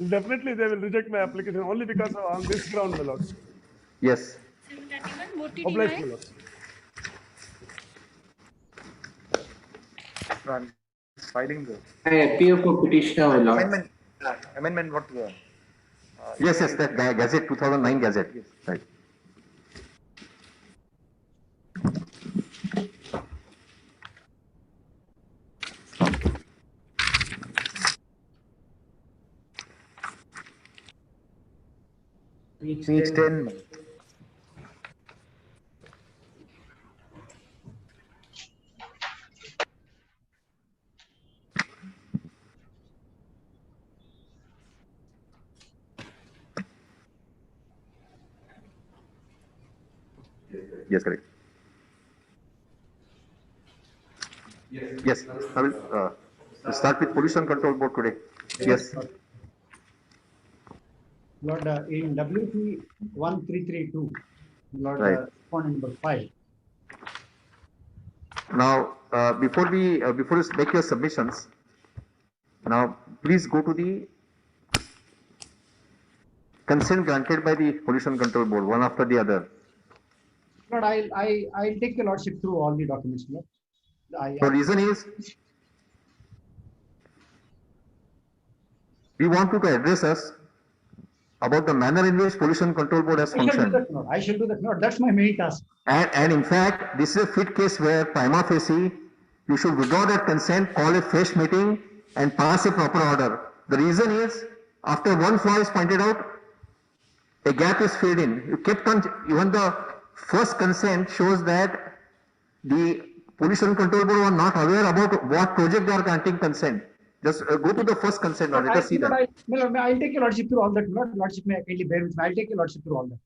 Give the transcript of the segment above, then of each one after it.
Definitely they will reject my application only because of on this ground, my lord. Yes. 731, what did Obliged, you my write? lord. I'm filing the I appear for petitioner, my lord. amendment. Amendment what? Yes, yes, that Gazette 2009 Gazette. Yes. Right. Page 10. Yes, correct. Yes, I will start with Pollution Control Board today. Yes. Lord, in WP 1332, Lord, Right. respondent number 5. Now, before you make your submissions, now please go to the consent granted by the Pollution Control Board, one after the other. Lord, I'll take your lordship through all the documents, Lord. The reason is, we want you to address us about the manner in which Pollution Control Board has I shall do functioned. that, Lord. I shall do that, Lord. That's my main task. And in fact, this is a fit case where prima facie, you should withdraw that consent, call a fresh meeting and pass a proper order. The reason is, after one flaw is pointed out, a gap is filled in. You kept on, even the first consent shows that the Pollution Control Board were not aware about what project they are granting consent. Just go to the first consent now, let us see that. I'll take your lordship through all that, Lord. Lordship may kindly bear with me. I'll take your lordship through all that.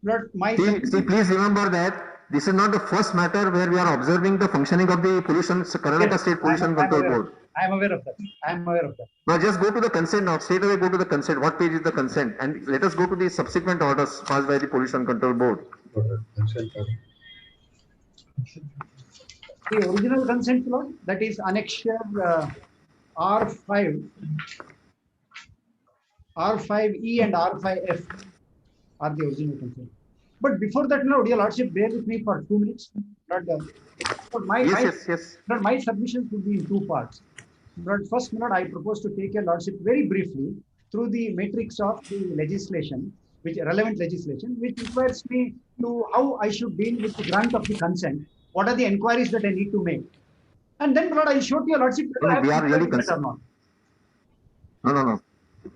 Lord, See, please remember that this is not the first matter where we are observing the functioning of the Karnataka State Pollution Control Board. I am aware of that. Now just go to the consent now, straight away go to the consent. What page is the consent? And let us go to the subsequent orders passed by the Pollution Control Board. The original consent, Lord, that is annexure R5, R5E and R5F are the original consent. But before that, Lord, your lordship, bear with me for 2 minutes. Lord, my submissions would be in 2 parts. Lord, first, Lord, I propose to take your lordship very briefly through the matrix of the legislation, relevant legislation, which requires me to how I should deal with the grant of the consent. What are the inquiries that I need to make? And then, Lord, I'll show to your lordship whether we are really concerned. No.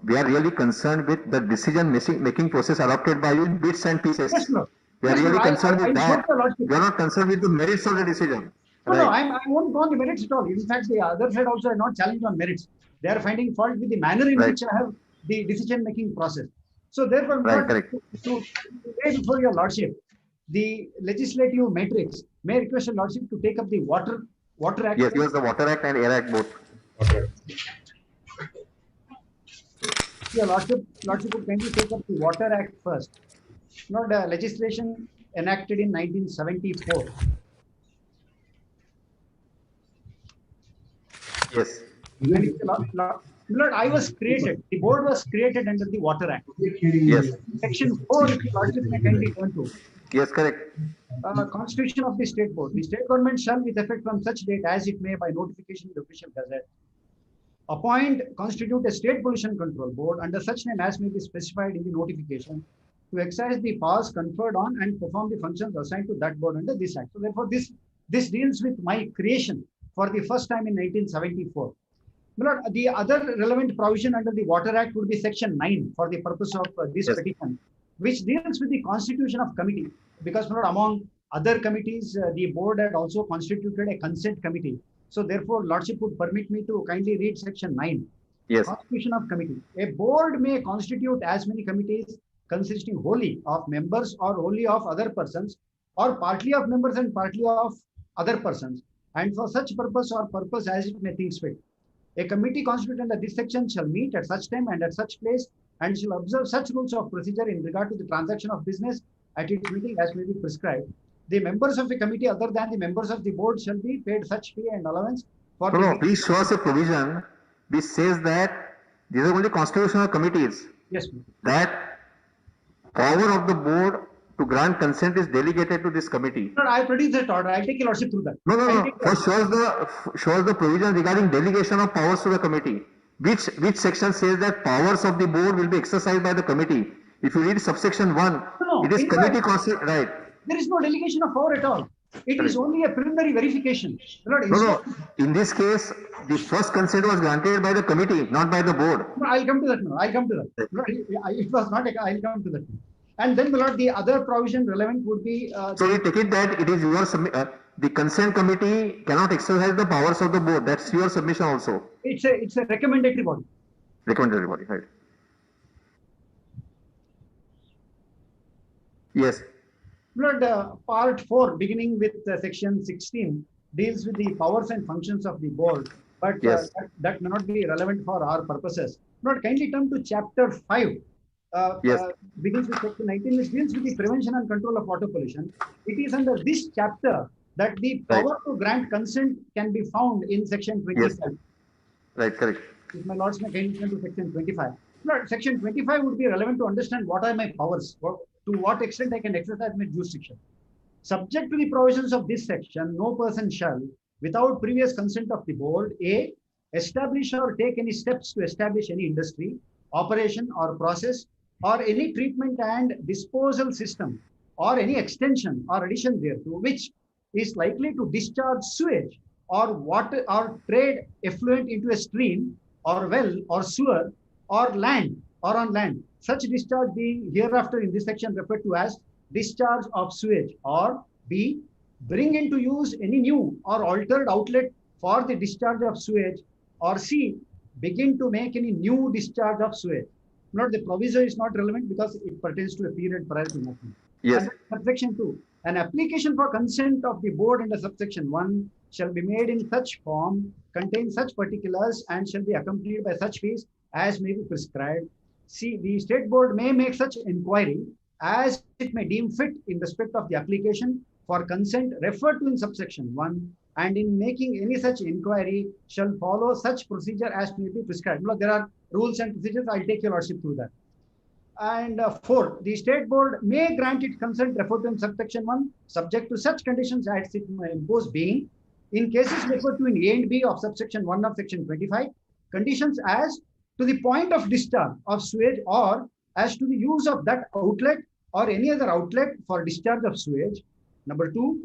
We are really concerned with the decision making process adopted by you in bits and pieces. Yes, Lord. We are really concerned with that. We are not concerned with the merits of the decision. No, I won't go on the merits at all. In fact, the other side also are not challenged on merits. They are finding fault with the manner in which I have the decision-making process. So therefore, to lay before your lordship, the legislative matrix, may I request your lordship to take up the Water Act? Yes, the Water Act and Air Act both. Your lordship would kindly take up the Water Act first. Not legislation enacted in 1974. Yes. Lord, I was created. The board was created under the Water Act. Yes. Section 4, if the lordship may kindly turn to. Yes, correct. Constitution of the State Board. The State Government shall, with effect from such date as it may by notification in the Official Gazette, constitute a State Pollution Control Board under such name as may be specified in the notification to exercise the powers conferred on and perform the functions assigned to that board under this Act. So therefore, this deals with my creation for the first time in 1974. Lord, the other relevant provision under the Water Act would be Section 9 for the purpose of this petition, which deals with the constitution of committee. Because, Lord, among other committees, the board had also constituted a consent committee. So therefore, lordship would permit me to kindly read Section 9. Yes. Constitution of committee. A board may constitute as many committees consisting wholly of members or wholly of other persons, or partly of members and partly of other persons, and for such purpose or purpose as it may think fit. A committee constituted under this section shall meet at such time and at such place, and shall observe such rules of procedure in regard to the transaction of business at its meeting as may be prescribed. The members of a committee other than the members of the board shall be paid such fee and allowance for please show us a provision which says that These are only constitutional committees. Yes, my lord. That power of the board to grant consent is delegated to this committee. Lord, I produce that order. I'll take your lordship through that. No. I'll take your First shows the provision regarding delegation of powers to the committee. Which section says that powers of the board will be exercised by the committee? If you read subsection 1, No, it is in committee fact, right. There is no delegation of power at all. It is Correct. only a preliminary verification. Lord, No. In this case, the first consent was granted by the committee, not by the board. No, I'll come to that now. I'll come to that. Lord, it was not. I'll come to that. And then, my lord, the other provision relevant would be. So we take it that it is your the consent committee cannot exercise the powers of the board. That's your submission also. It's a recommendatory body. Recommendatory body, right? Yes. Lord, part 4, beginning with section 16, deals with the powers and functions of the board, but Yes. that may not be relevant for our purposes. Lord, kindly turn to chapter 5. Yes. Begins with section 19, which deals with the prevention and control of water pollution. It is under this chapter that the power to grant consent can be found in section 25. Yes. Right, correct. If my lords may kindly turn to section 25. Lord, section 25 would be relevant to understand what are my powers, to what extent I can exercise my jurisdiction. Subject to the provisions of this section, no person shall, without previous consent of the board, A, establish or take any steps to establish any industry, operation or process, or any treatment and disposal system, or any extension or addition thereto, which is likely to discharge sewage or water or trade effluent into a stream or well or sewer or land or on land. Such discharge being hereafter in this section referred to as discharge of sewage, or B, bring into use any new or altered outlet for the discharge of sewage, or C, begin to make any new discharge of sewage. Note the proviso is not relevant because it pertains to a period prior to enactment. Yes. And subsection 2, an application for consent of the board under subsection 1 shall be made in such form, contain such particulars, and shall be accompanied by such fees as may be prescribed. See, the state board may make such inquiry as it may deem fit in respect of the application for consent referred to in subsection 1, and in making any such inquiry shall follow such procedure as may be prescribed. Look, there are rules and procedures. I'll take your lordship through that. And 4, the state board may grant its consent referred to in subsection 1, subject to such conditions as it may impose, being, in cases referred to in A and B of subsection 1 of section 25, conditions as to the point of discharge of sewage, or as to the use of that outlet or any other outlet for discharge of sewage. Number 2,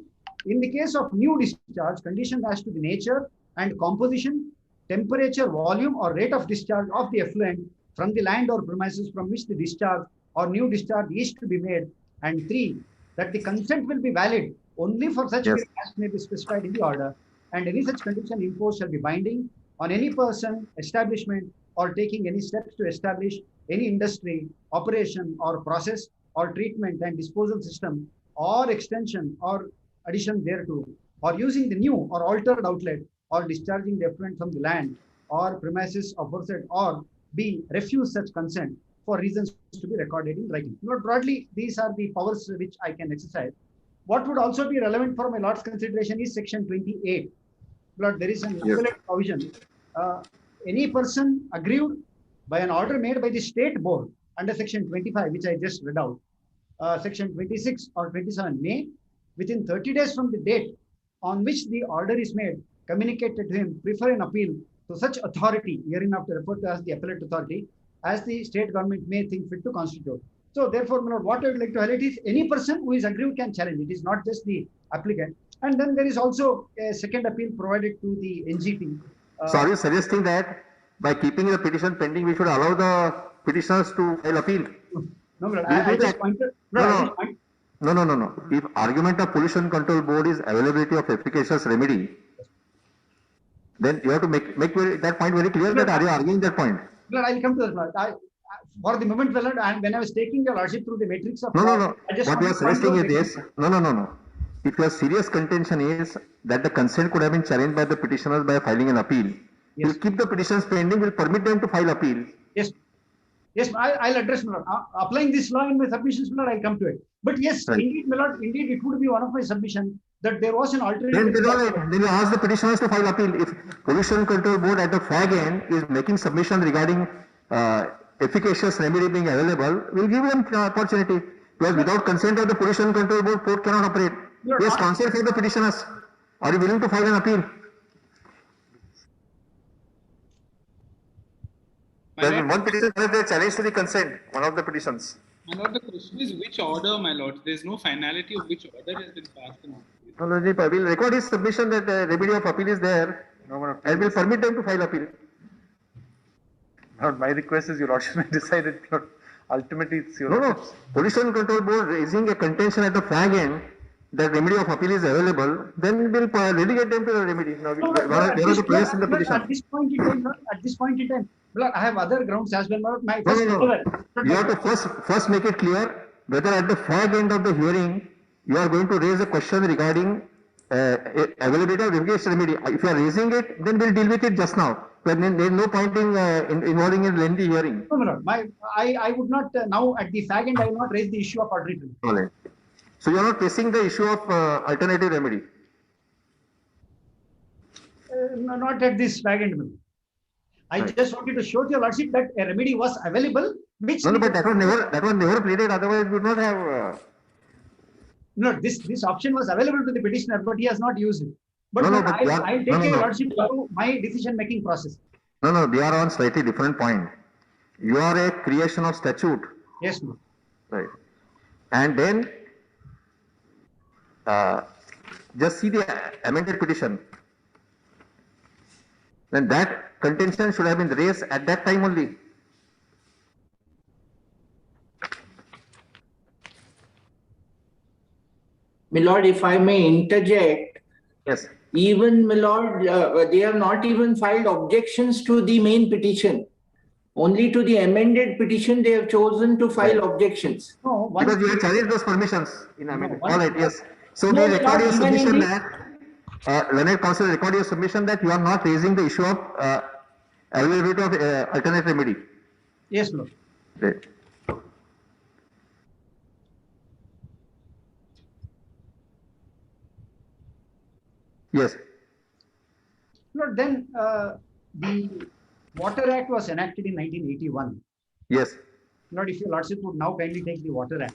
in the case of new discharge, conditions as to the nature and composition, temperature, volume, or rate of discharge of the effluent from the land or premises from which the discharge or new discharge is to be made. And 3, that the consent will be valid only for such period as may be specified in the order, and any such condition imposed shall be binding on any person, establishment, or taking any steps to establish any industry, operation, or process, or treatment and disposal system, or extension or addition thereto, or using the new or altered outlet, or discharging the effluent from the land or premises aforesaid, or B, refuse such consent for reasons to be recorded in writing. Not broadly, these are the powers which I can exercise. What would also be relevant for my lord's consideration is section 28. Lord, there is an appellate provision. Any person aggrieved by an order made by the state board under section 25, which I just read out, section 26 or 27 may, within 30 days from the date on which the order is made, communicated to him, prefer an appeal to such authority, hereinafter referred to as the appellate authority, as the state government may think fit to constitute. So therefore, my lord, what I would like to highlight is any person who is aggrieved can challenge. It is not just the applicant. And then there is also a second appeal provided to the NGT. So are you suggesting that by keeping the petition pending, we should allow the petitioners to file appeal? No, my lord, I just pointed. No. If argument of Pollution Control Board is availability of efficacious remedy, then you have to make that point very clear. That are you arguing that point? Lord, I'll come to that. Lord. For the moment, my lord, and when I was taking your lordship through the matrix of No. I just What you are suggesting is this. No. If your serious contention is that the consent could have been challenged by the petitioners by filing an appeal, we'll keep the petitions pending, we'll permit them to file appeal. Yes, I'll address, my lord. Applying this law in my submissions, my lord, I'll come to it. But yes, indeed, my lord, indeed, it would be one of my submissions that there was an alternative. Then you ask the petitioners to file appeal. If Pollution Control Board at the fag end is making submission regarding efficacious remedy being available, will give them opportunity. Because without consent of the Pollution Control Board, court cannot operate. Yes, consent for the petitioners. Are you willing to file an appeal? There is one petition that they challenge to the consent, one of the petitions. My lord, the question is which order, my lord? There is no finality of which order has been passed in. No, we will record his submission that the remedy of appeal is there. I will permit them to file appeal. Not my request is your lordship may decide it. Ultimately, it's your. No. Pollution Control Board raising a contention at the fag end that remedy of appeal is available, then we'll relegate them to the remedy. Now, there are the place in the petition. At this point in time, I have other grounds as well. My No. You have to first make it clear whether at the fag end of the hearing you are going to raise a question regarding availability of remediation remedy. If you are raising it, then we'll deal with it just now. But then there is no point in involving in lengthy hearing. No. I would not now at the fag end. I will not raise the issue of arbitrary. All right. So you are not pressing the issue of alternative remedy. No, not at this fag end. I just wanted to show to your lordship that a remedy was available, which No, but that was never pleaded. Otherwise, we would not have. No, this option was available to the petitioner, but he has not used it. But I'll take your lordship to my decision-making process. No, they are on slightly different point. You are a creation of statute. Yes, no. Right. And then just see the amended petition. Then that contention should have been raised at that time only. My lord, if I may interject. Yes. Even, my lord, they have not even filed objections to the main petition. Only to the amended petition they have chosen to file objections. No, because you have challenged those permissions in amended. All right, yes. So No, we record your even submission in the- that, Learned Counsel, record your submission that you are not raising the issue of availability of alternate remedy. Yes, no. Right. Yes. No, then the Water Act was enacted in 1981. Yes. Not if your lordship would now kindly take the Water Act.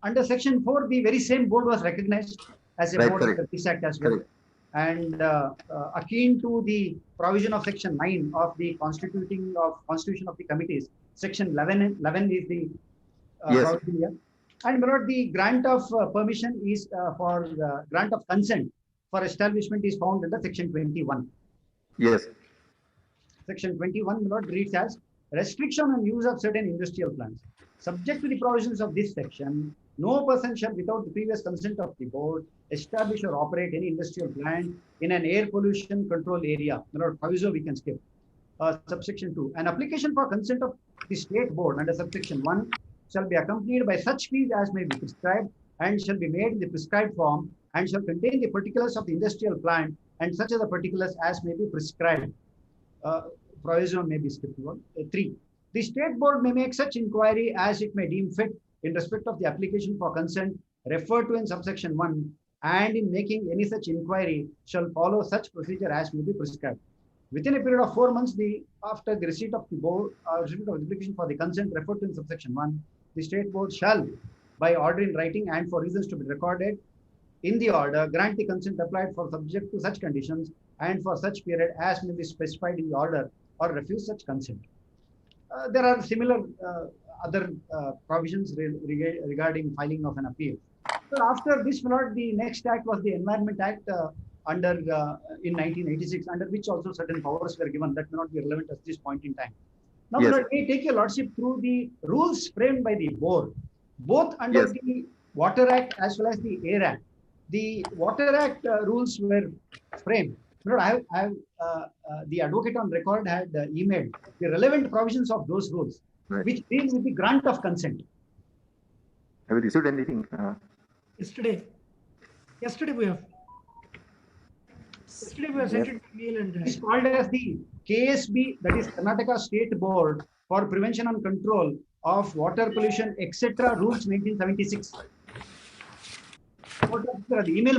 Under Section 4, the very same board was recognized as a board under this Act as well. And akin to the provision of Section 9 of the Constitution of the Committees, Section 11 is the provision here. And my lord, the grant of permission is for grant of consent for establishment is found under Section 21. Yes. Section 21, my lord, reads as restriction on use of certain industrial plants. Subject to the provisions of this section, no person shall, without the previous consent of the board, establish or operate any industrial plant in an air pollution control area. My lord, proviso we can skip. Subsection 2. An application for consent of the state board under subsection 1 shall be accompanied by such fees as may be prescribed and shall be made in the prescribed form and shall contain the particulars of the industrial plant and such other particulars as may be prescribed. Proviso may be skipped. 3. The state board may make such inquiry as it may deem fit in respect of the application for consent referred to in subsection 1, and in making any such inquiry shall follow such procedure as may be prescribed. Within a period of 4 months after the receipt of the board receipt of application for the consent referred to in subsection 1, the state board shall, by order in writing and for reasons to be recorded in the order, grant the consent applied for subject to such conditions and for such period as may be specified in the order, or refuse such consent. There are similar other provisions regarding filing of an appeal. So after this, the next act was the Environment Act in 1986, under which also certain powers were given that may not be relevant at this point in time. Now, yes. We take your lordship through the rules framed by the board, both under the Water Act as well as the Air Act. The Water Act rules were framed. The advocate on record had emailed the relevant provisions of those rules, which deal with the grant of consent. Have you received anything? Yesterday we have sent it to mail and it's called as the KSB, that is Karnataka State Board for Prevention and Control of Water Pollution, etc. Rules 1976. The email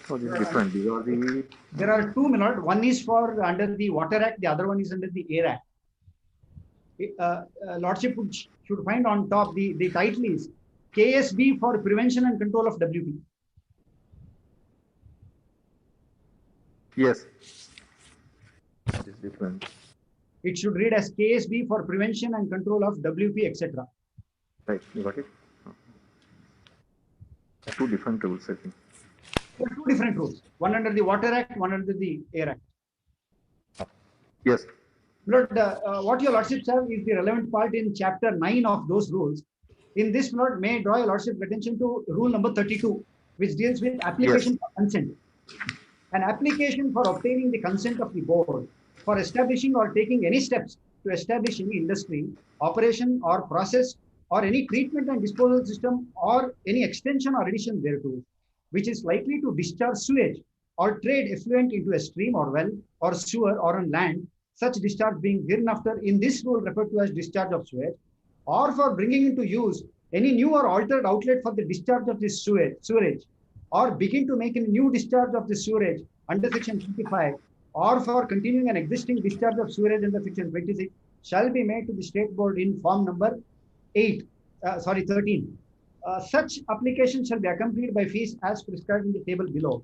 So this is different. These are the There are two, my lord. One is for under the Water Act, the other one is under the Air Act. Lordship should find on top the title is KSB for Prevention and Control of WP. yes. It is different. It should read as KSB for Prevention and Control of WP, etc. Right, you got it? Two different rules, I think. There are two different rules. One under the Water Act, one under the Air Act. Yes. Lord, what your lordships have is the relevant part in chapter 9 of those rules. In this, Lord, may I draw your lordship's attention to rule number 32, which deals with application for consent. An application for obtaining the consent of the board for establishing or taking any steps to establish any industry, operation or process or any treatment and disposal system or any extension or addition thereto, which is likely to discharge sewage or trade effluent into a stream or well or sewer or on land, such discharge being hereinafter in this rule referred to as discharge of sewage, or for bringing into use any new or altered outlet for the discharge of this sewerage, or begin to make a new discharge of the sewerage under section 25, or for continuing an existing discharge of sewerage under section 26, shall be made to the state board in form number 13. Such application shall be accompanied by fees as prescribed in the table below.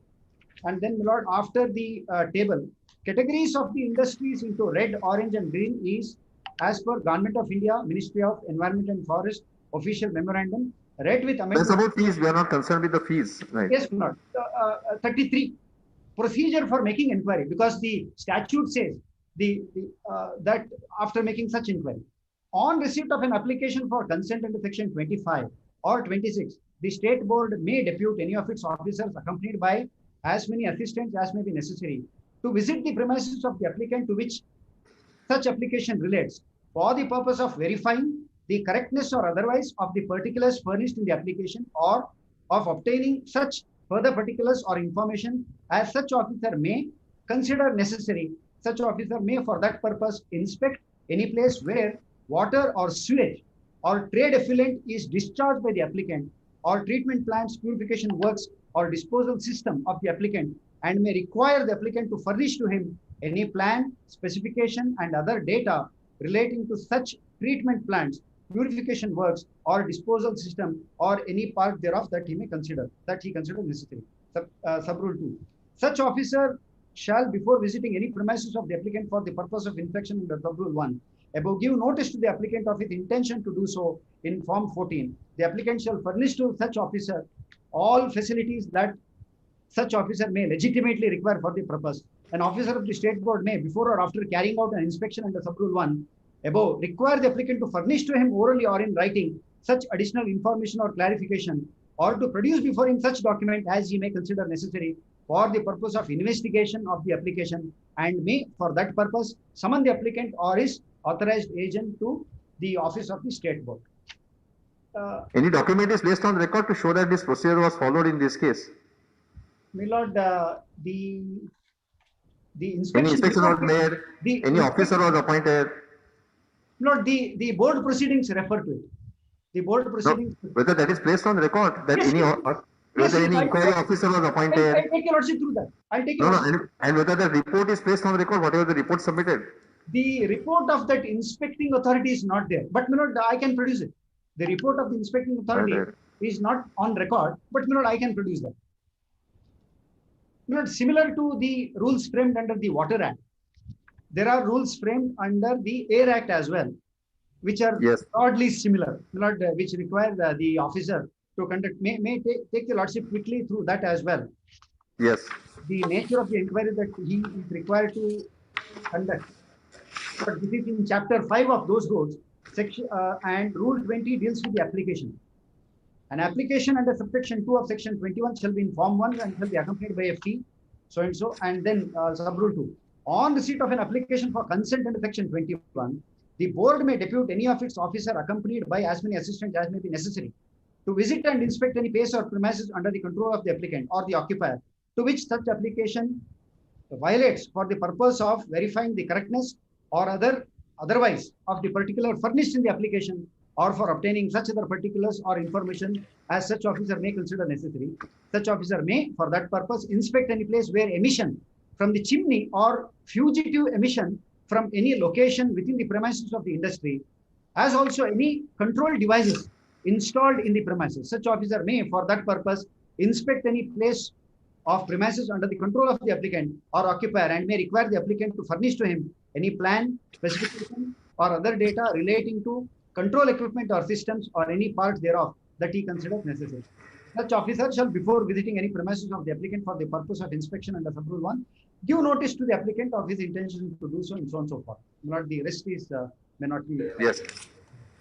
And then, my lord, after the table, categories of the industries into red, orange, and green is as per Government of India, Ministry of Environment and Forest, official memorandum, read with amendment. That's about fees. We are not concerned with the fees, right? Yes, my lord. 33. Procedure for making inquiry, because the statute says that after making such inquiry, on receipt of an application for consent under section 25 or 26, the state board may depute any of its officers accompanied by as many assistants as may be necessary to visit the premises of the applicant to which such application relates for the purpose of verifying the correctness or otherwise of the particulars furnished in the application, or of obtaining such further particulars or information as such officer may consider necessary. Such officer may for that purpose inspect any place where water or sewage or trade effluent is discharged by the applicant, or treatment plants, purification works or disposal system of the applicant, and may require the applicant to furnish to him any plan, specification and other data relating to such treatment plants, purification works or disposal system, or any part thereof that he consider necessary. Sub-rule 2. Such officer shall, before visiting any premises of the applicant for the purpose of inspection under sub-rule 1, above give notice to the applicant of his intention to do so in form 14. The applicant shall furnish to such officer all facilities that such officer may legitimately require for the purpose. An officer of the state board may, before or after carrying out an inspection under sub-rule 1, above, require the applicant to furnish to him orally or in writing such additional information or clarification, or to produce before him such document as he may consider necessary for the purpose of investigation of the application, and may, for that purpose, summon the applicant or his authorized agent to the office of the state board. Any document is placed on record to show that this procedure was followed in this case? My lord, the inspection, any inspection was made, any officer was appointed? Lord, the board proceedings refer to it. The board proceedings. No, whether that is placed on record, that yes, whether any inquiry officer was appointed. I'll take your lordship through that. I'll take your and whether the report is placed on record, whatever the report submitted. The report of that inspecting authority is not there, but my lord, I can produce it. The report of the inspecting authority is not on record, but my lord, I can produce that. My lord, similar to the rules framed under the Water Act, there are rules framed under the Air Act as well, which are broadly similar, my lord, which require the officer to conduct. May take the lordship quickly through that as well. Yes. The nature of the inquiry that he is required to conduct. But this is in chapter 5 of those rules, section and rule 20 deals with the application. An application under subsection 2 of section 21 shall be in form 1 and shall be accompanied by a fee, so and so, and then sub-rule 2. On receipt of an application for consent under section 21, the board may depute any of its officer accompanied by as many assistants as may be necessary to visit and inspect any place or premises under the control of the applicant or the occupier to which such application violates for the purpose of verifying the correctness or otherwise of the particular furnished in the application, or for obtaining such other particulars or information as such officer may consider necessary. Such officer may, for that purpose, inspect any place where emission from the chimney or fugitive emission from any location within the premises of the industry, as also any control devices installed in the premises. Such officer may, for that purpose, inspect any place of premises under the control of the applicant or occupier and may require the applicant to furnish to him any plan, specification, or other data relating to control equipment or systems or any parts thereof that he considers necessary. Such officer shall, before visiting any premises of the applicant for the purpose of inspection under Sub-Rule 1, give notice to the applicant of his intention to do so, and so on and so forth. Not the rest is may not be. Yes.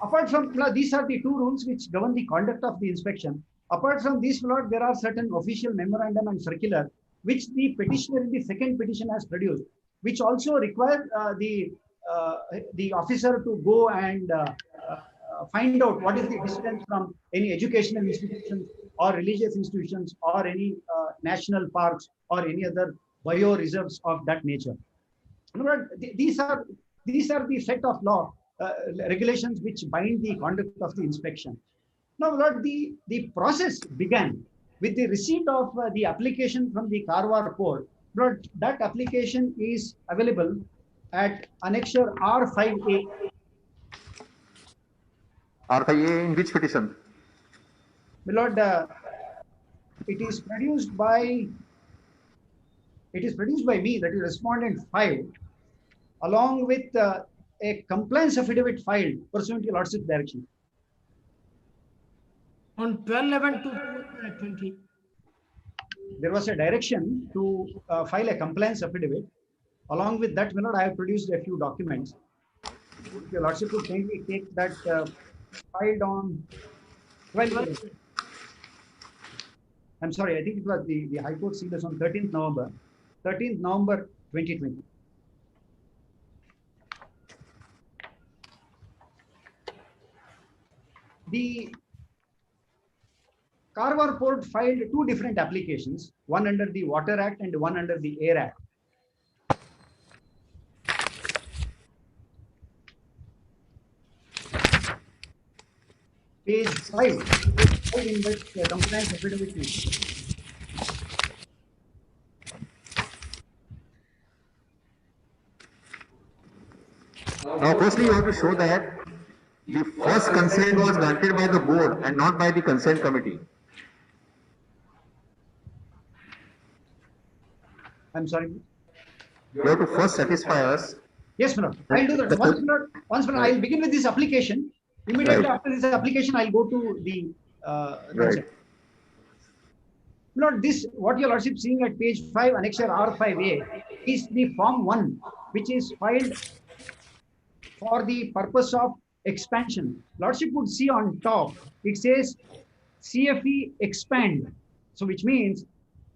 Apart from these are the two rules which govern the conduct of the inspection. Apart from these, Lord, there are certain official memorandum and circular which the petitioner in the second petition has produced, which also require the officer to go and find out what is the distance from any educational institutions or religious institutions or any national parks or any other bio reserves of that nature. Lord, these are the set of law regulations which bind the conduct of the inspection. Now, Lord, the process began with the receipt of the application from the Karwar Port. Lord, that application is available at Annexure R5A. R5A in which petition? Lord, it is produced by me, that is respondent 5, along with a compliance affidavit filed pursuant to Lordship's direction. On 12/11 to 20. There was a direction to file a compliance affidavit. Along with that, I have produced a few documents. If your Lordship would kindly take that filed on 12th. I'm sorry, I think it was the High Court sealed us on 13th November 2020. The Karwar Port filed two different applications, one under the Water Act and one under the Air Act. Page 5 in which the compliance affidavit is. Now, firstly, you have to show that the first consent was granted by the board and not by the consent committee. I'm sorry. You have to first satisfy us. Yes, Manoj. I'll do that. Once, I'll begin with this application. Immediately after this application, I'll go to the Right. Lord, this, what your Lordship seeing at page 5, Annexure R5A, is the Form 1, which is filed for the purpose of expansion. Lordship would see on top, it says CFE expand. So, which means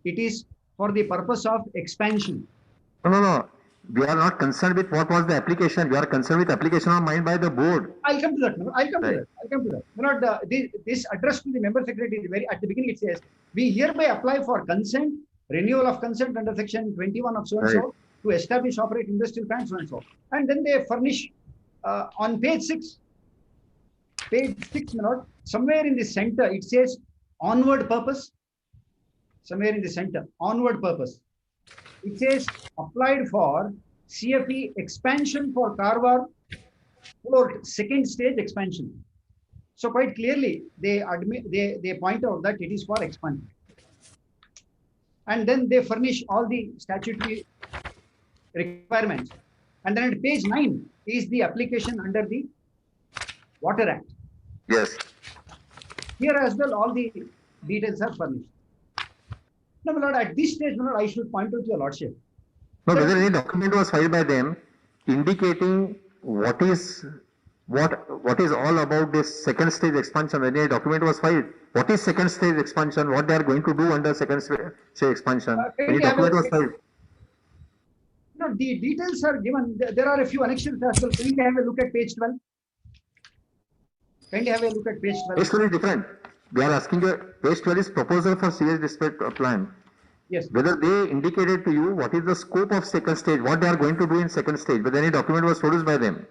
it is for the purpose of expansion. No. We are not concerned with what was the application. We are concerned with application of made by the board. I'll come to that. I'll come to that. This address to the member secretary is very, at the beginning it says, we hereby apply for consent, renewal of consent under section 21 of so and so to establish, operate industrial plants, so and so. And then they furnish on page 6, somewhere in the center, it says onward purpose. Somewhere in the center, onward purpose. It says applied for CFE expansion for Karwar Port second stage expansion. So quite clearly they admit, they point out that it is for expansion. And then they furnish all the statutory requirements. And then at page 9 is the application under the Water Act. Yes. Here as well, all the details are furnished. No, my lord, at this stage, my lord, I should point out to your lordship. No, whether any document was filed by them indicating what is all about this second stage expansion. When a document was filed, what is second stage expansion? What they are going to do under second stage expansion? Any document was filed. No, the details are given. There are a few annexures as well. Can you have a look at page 12? Can you have a look at page 12? Page 12 is different. They are asking page 12 is proposal for serious dispute plan. Yes. Whether they indicated to you what is the scope of second stage, what they are going to do in second stage, whether any document was produced by them.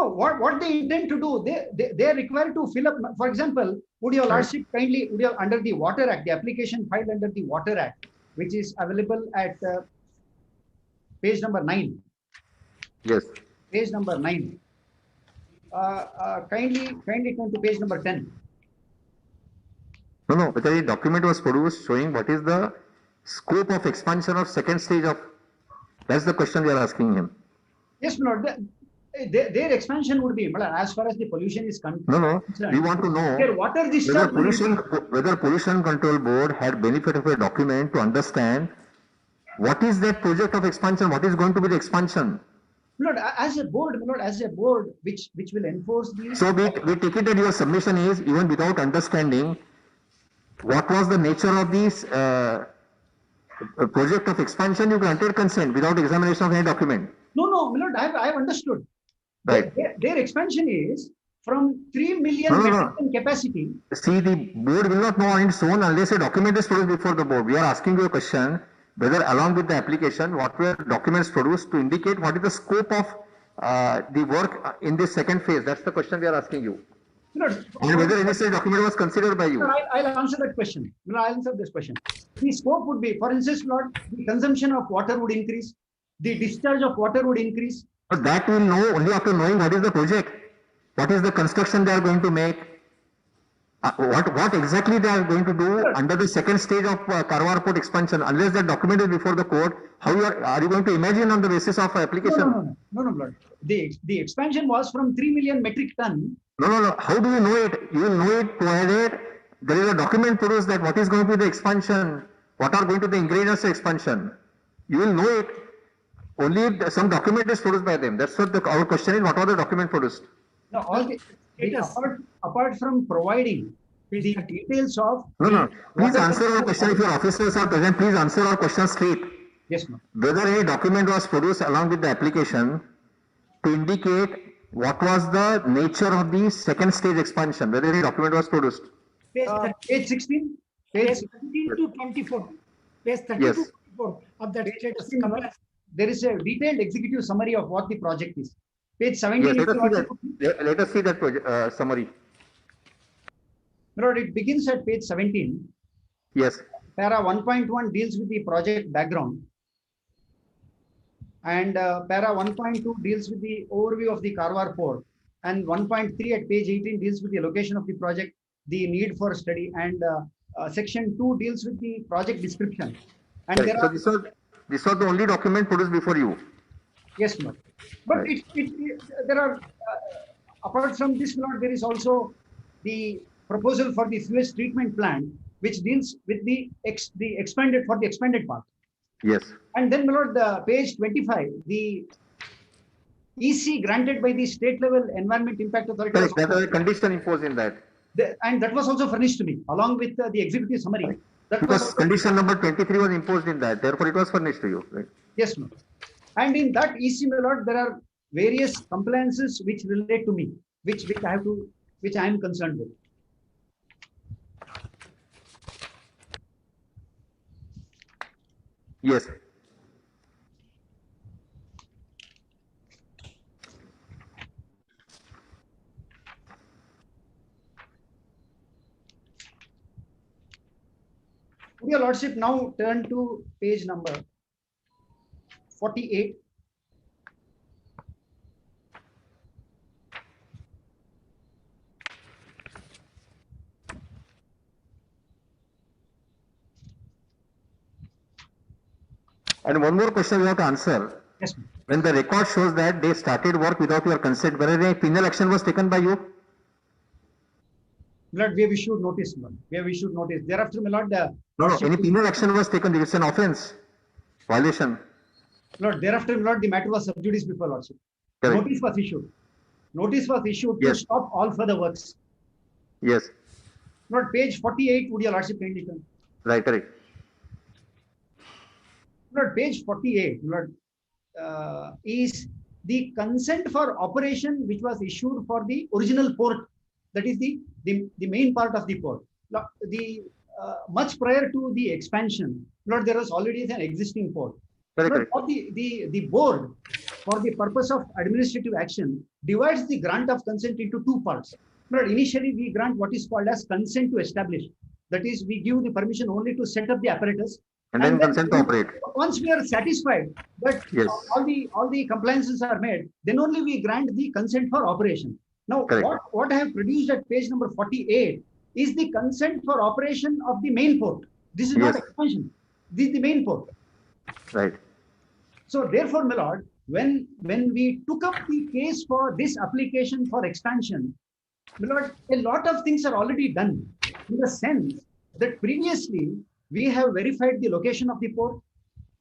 No, what they intend to do, they are required to fill up. For example, would your lordship kindly, under the Water Act, the application filed under the Water Act, which is available at page number 9. Yes. Page number 9. Kindly turn to page number 10. No, because the document was produced showing what is the scope of expansion of second stage of, that's the question we are asking him. Yes, my lord. Their expansion would be, as far as the pollution is concerned. No, we want to know Their water discharge whether Pollution Control Board had benefit of a document to understand what is that project of expansion, what is going to be the expansion. Lord, as a board, which will enforce these. So we take it that your submission is even without understanding what was the nature of this project of expansion, you granted consent without examination of any document. No, my lord, I have understood. Right. Their expansion is from 3 million metric ton capacity. See, the board will not know on its own unless a document is produced before the board. We are asking you a question whether along with the application, what were documents produced to indicate what is the scope of the work in this second phase. That's the question we are asking you. Lord, And whether any such document was considered by you. I'll answer that question. I'll answer this question. The scope would be, for instance, Lord, the consumption of water would increase. The discharge of water would increase. But that we will know only after knowing what is the project, what is the construction they are going to make, what exactly they are going to do under the second stage of Karwar Port expansion. Unless that document is before the court, how are you going to imagine on the basis of application? No, Lord. The expansion was from 3 million metric ton. No. How do you know it? You will know it provided there is a document produced that what is going to be the expansion, what are going to be the ingredients of expansion. You will know it only if some document is produced by them. That's what our question is. What are the document produced? No, apart from providing the details of. No. Please answer our question. If your officers are present, please answer our question straight. Yes, ma'am. Whether any document was produced along with the application to indicate what was the nature of the second stage expansion, whether any document was produced. Page 16. Page 17 to 24. Page 30 Yes. to 24 of that status compliance. There is a detailed executive summary of what the project is. Page 17. Yes, let us see that summary. Lord, it begins at page 17. Yes. Para 1.1 deals with the project background. And para 1.2 deals with the overview of the Karwar Port. And 1.3 at page 18 deals with the location of the project, the need for study. And section 2 deals with the project description. And Right. So this was the only document produced before you. Yes, ma'am. But Right. there are, apart from this, Lord, there is also the proposal for the sewage treatment plant, which deals with the expanded part. Yes. And then, my lord, page 25, the EC granted by the state level environment impact authority. Correct. There was a condition imposed in that. And that was also furnished to me along with the executive summary. That Because was condition number 23 was imposed in that. Therefore, it was furnished to you. Right? yes, ma'am. And in that EC, my lord, there are various compliances which relate to me, which I am concerned with. Yes. Would your lordship now turn to page number 48. And one more question you have to answer. Yes, ma'am. When the record shows that they started work without your consent, whether any penal action was taken by you? Lord, we have issued notice, Lord. We have issued notice. Thereafter, my lord, No, any penal action was taken. It's an offense, violation. Lord, thereafter, my lord, the matter was sub judice before lordship. Correct. Notice was issued. Notice was issued to Yes. stop all further works. Yes. Lord, page 48, would your lordship kindly turn? Right, correct. Lord, page 48, Lord, is the consent for operation which was issued for the original port. That is the main part of the port. The much prior to the expansion, Lord, there was already an existing port. Correct, Lord, correct. what the board for the purpose of administrative action divides the grant of consent into two parts. But initially, we grant what is called as consent to establish. That is, we give the permission only to set up the apparatus. And then consent to operate. Once we are satisfied that Yes. all the compliances are made, then only we grant the consent for operation. Now, Correct. what I have produced at page number 48 is the consent for operation of the main port. This is not Yes. expansion. This is the main port. Right. So therefore, my lord, when we took up the case for this application for expansion, my lord, a lot of things are already done in the sense that previously we have verified the location of the port.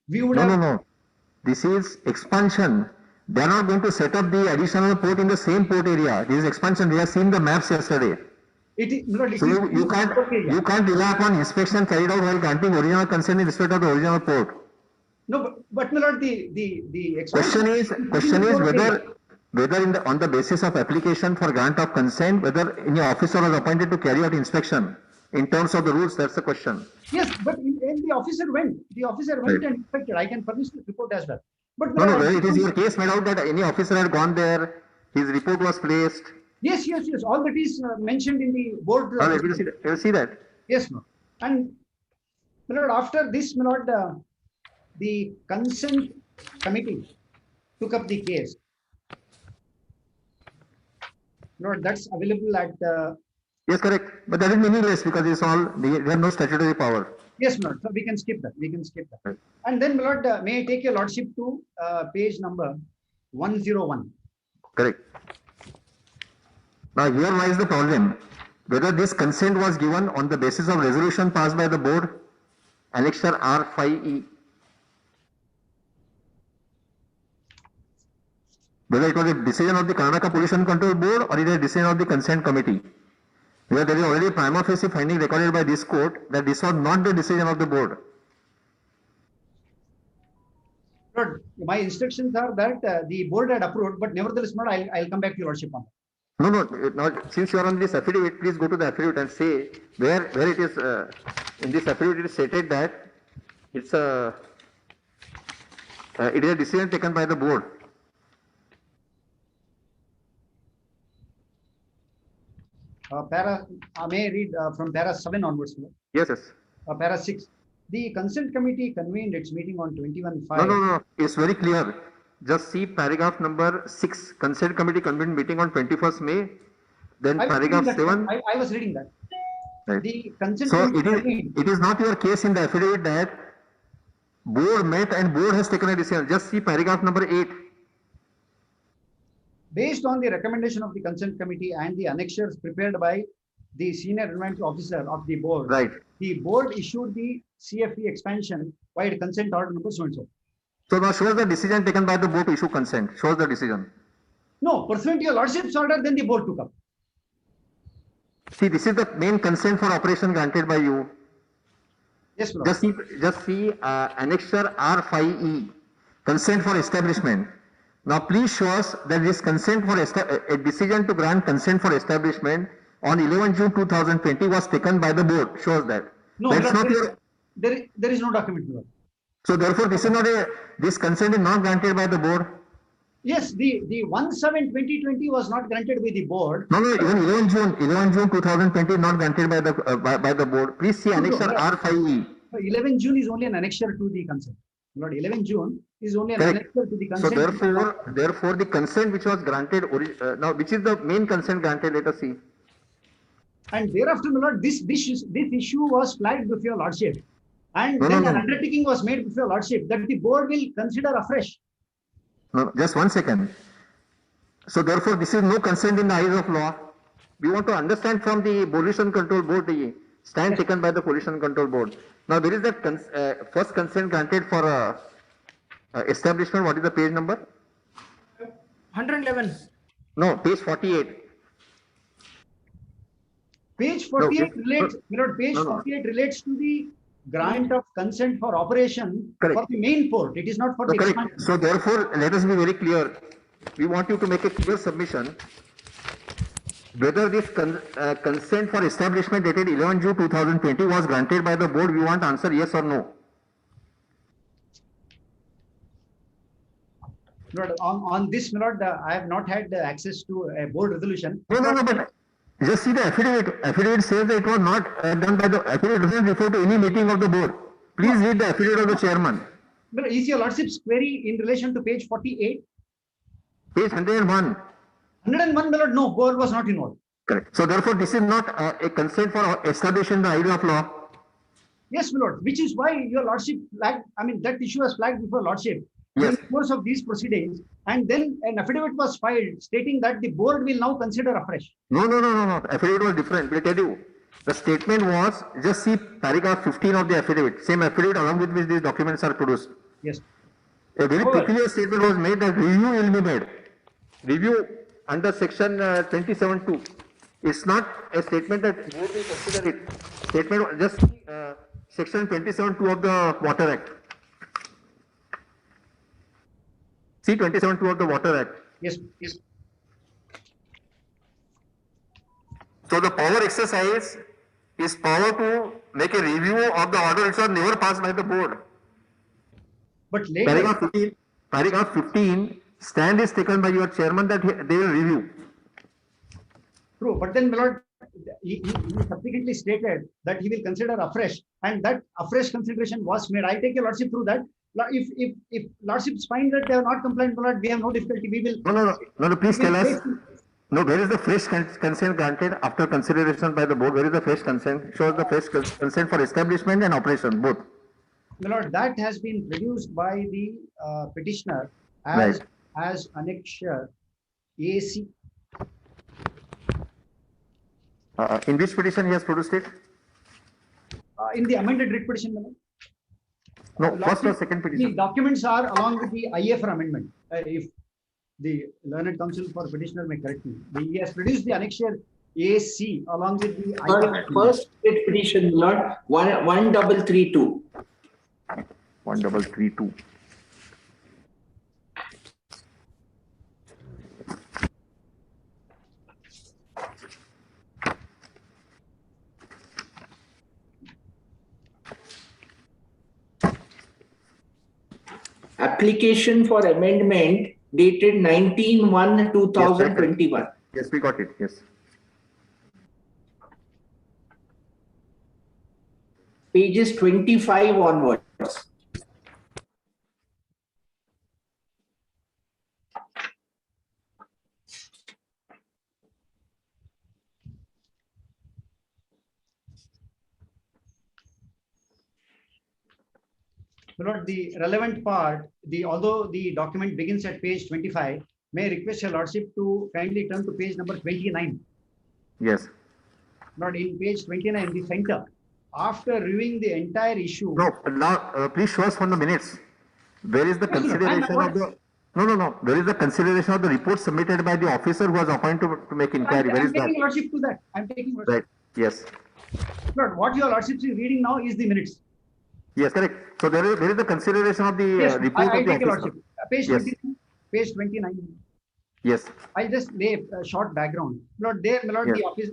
We would have No. This is expansion. They are not going to set up the additional port in the same port area. This is expansion. We have seen the maps yesterday. it is, my lord, it So is you can't rely upon inspection carried out while granting original consent in respect of the original port. no, but my lord, the expansion Question is whether on the basis of application for grant of consent, whether any officer was appointed to carry out inspection in terms of the rules. That's the question. Yes, but when the officer went Right. and inspected. I can furnish the report as well. But No, it is your case made out that any officer had gone there, his report was placed. yes. All that is mentioned in the board. We'll see that. Yes, no. And my lord, after this, my lord, the consent committee took up the case. Lord, that's available at. Yes, correct. But that is meaningless because they have no statutory power. Yes, my lord. So we can skip that. Right. And then, my lord, may I take your lordship to page number 101. Correct. Now here lies the problem. Whether this consent was given on the basis of resolution passed by the board, Annexure R5E. Whether it was a decision of the Karnataka Pollution Control Board or it is a decision of the consent committee. Where there is already a prima facie finding recorded by this court that this was not the decision of the board. Lord, my instructions are that the board had approved, but nevertheless, not. I'll come back to your lordship on that. No. Since you are on this affidavit, please go to the affidavit and say where it is. In this affidavit, it is stated that it is a decision taken by the board. May I read from para 7 onwards? Yes. Para 6. The consent committee convened its meeting on 21/5. No. It's very clear. Just see paragraph number 6. Consent committee convened meeting on 21st May. Then paragraph 7. I was reading that. Right. The consent So committee it is not your case in the affidavit that board met and board has taken a decision. Just see paragraph number 8. based on the recommendation of the consent committee and the annexures prepared by the senior environmental officer of the board. Right. The board issued the CFE expansion by consent order number so and so. So now shows the decision taken by the board to issue consent. Shows the decision. No, pursuant to your lordship's order, then the board took up. See, this is the main consent for operation granted by you. Yes, Lord. Just see annexure R5E, consent for establishment. Now please show us that this consent for a decision to grant consent for establishment on 11 June 2020 was taken by the board. Shows that. No, That's not there is no document, Lord. So therefore, this consent is not granted by the board. Yes, the 1/7/2020 was not granted by the board. No, even 11 June 2020 not granted by the board. Please see annexure R5E. 11 June is only an annexure to the consent. Lord, 11 June is only an Correct. annexure to the So consent. therefore, the consent which was granted now, which is the main consent granted? Let us see. And thereafter, my lord, this issue was flagged before your lordship, and No, then no, an no. undertaking was made before your lordship that the board will consider afresh. No, just 1 second. So therefore, this is no consent in the eyes of law. We want to understand from the pollution control board the stand taken by the pollution control board. Now there is that first consent granted for establishment. What is the page number? 111. No, page 48. Page 48 relates, my lord, page No. 48 relates to the grant of consent for operation Correct. for the main port. It is not for the Correct. expansion. So therefore, let us be very clear. We want you to make a clear submission whether this consent for establishment dated 11 June 2020 was granted by the board. We want answer yes or no. Lord, on this, my Lord, I have not had access to a board resolution. No, but just see the affidavit. Affidavit says that it was not done by the affidavit doesn't refer to any meeting of the board. Please read the affidavit of the chairman. But is your lordship's query in relation to page 48? Page 101. 101, my Lord, no, board was not involved. Correct. So therefore, this is not a consent for establishing the idea of law. Yes, my Lord, which is why your lordship flagged, I mean, that issue was flagged before lordship. Yes. In the course of these proceedings, and then an affidavit was filed stating that the board will now consider afresh. No. Affidavit was different. We'll tell you. The statement was, just see paragraph 15 of the affidavit. Same affidavit along with which these documents are produced. Yes. A very peculiar statement was made that review will be made. Review under section 27(2). It's not a statement that board will consider it. Statement just section 27(2) of the Water Act. See 27(2) of the Water Act. Yes. So the power exercise is power to make a review of the order which was never passed by the board. But later, Paragraph 15, stand is taken by your chairman that they will review. true, but then my Lord, he subsequently stated that he will consider afresh, and that afresh consideration was made. I take your lordship through that. If lordships find that they are not compliant, my Lord, we have no difficulty. We will. No, please tell us. No, where is the fresh consent granted after consideration by the board? Where is the fresh consent? Shows the fresh consent for establishment and operation, both. My Lord, that has been produced by the petitioner as annexure AC. In which petition he has produced it? In the amended writ petition, my Lord. No, first or second The petition. documents are along with the IA for amendment. If the learned counsel for petitioner may correct me, he has produced the annexure AC along with the IA. First writ petition, Lord, 1332. 1332. Application for amendment dated 19/1/2021. Yes, we got it. Yes. Pages 25 onwards. Lord, the relevant part, although the document begins at page 25, may request your lordship to kindly turn to page number 29. Yes. Lord, in page 29, the center, after reviewing the entire issue. No, now please show us from the minutes. Where is the consideration of the? No. Where is the consideration of the report submitted by the officer who was appointed to make inquiry? Where is that? I'm taking lordship to that. I'm taking lordship. Right. Yes. Lord, what your lordship is reading now is the minutes. Yes, correct. So there is the consideration of the Yes, report I of the take your officer. lordship. Page Yes. 29. Page 29. Yes. I'll just lay a short background. Lord, there, my Lord, Yes. the office,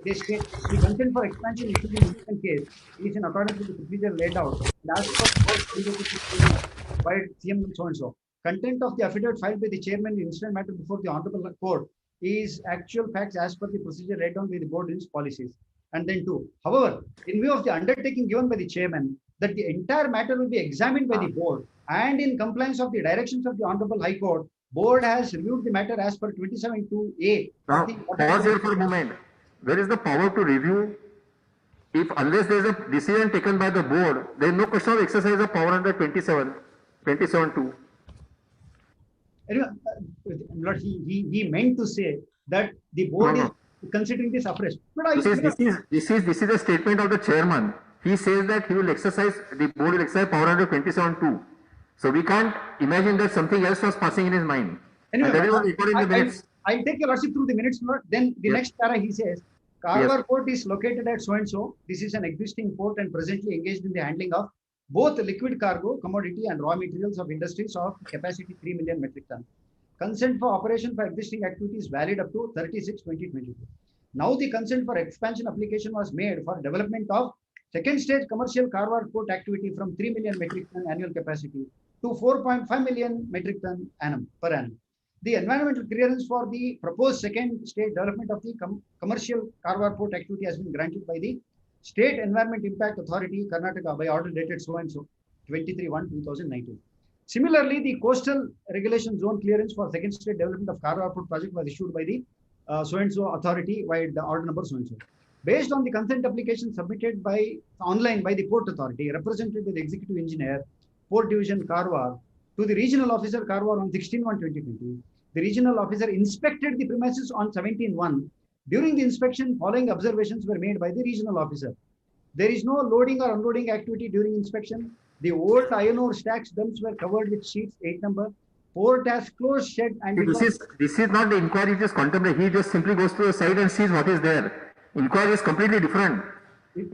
they state the consent for expansion issued in this case is in accordance with the procedure laid out. And as per by CM so and so. Content of the affidavit filed by the chairman in incident matter before the honorable court is actual facts as per the procedure laid down by the board in its policies. And then two. However, in view of the undertaking given by the chairman that the entire matter will be examined by the board and in compliance of the directions of the honorable high court, board has reviewed the matter as per 27(2)(a). Now, pause here for a moment. Where is the power to review? If unless there is a decision taken by the board, there is no question of exercise of power under 27(2). Anyway, Lord, he meant to say that the board is considering this afresh. But This is a statement of the chairman. He says that he will exercise, the board will exercise power under 27(2). So we can't imagine that something else was passing in his mind. Anyway, And that is what recorded in the minutes. I'll take your lordship through the minutes, Lord. Then the next para he says, Karwar port is located at so and so. This is an existing port and presently engaged in the handling of both liquid cargo, commodity and raw materials of industries of capacity 3 million metric ton. Consent for operation for existing activities valid up to 30/6/2022. Now the consent for expansion application was made for development of second stage commercial Karwar port activity from 3 million metric ton annual capacity to 4.5 million metric ton per annum. The environmental clearance for the proposed second stage development of the commercial cargo port activity has been granted by the State Environment Impact Authority, Karnataka, by order dated so and so, 23/1/2019. Similarly, the coastal regulation zone clearance for second stage development of cargo port project was issued by the so and so authority by the order number so and so. Based on the consent application submitted online by the Port Authority, represented by the Executive Engineer, Port Division Karwar, to the Regional Officer Karwar on 16/1/2020, the Regional Officer inspected the premises on 17/1. During the inspection, following observations were made by the Regional Officer. There is no loading or unloading activity during inspection. The old iron ore stacks dumps were covered with sheets 8 number. Port has closed shed and This is not the inquiry which is contemplated. He just simply goes to the site and sees what is there. Inquiry is completely different.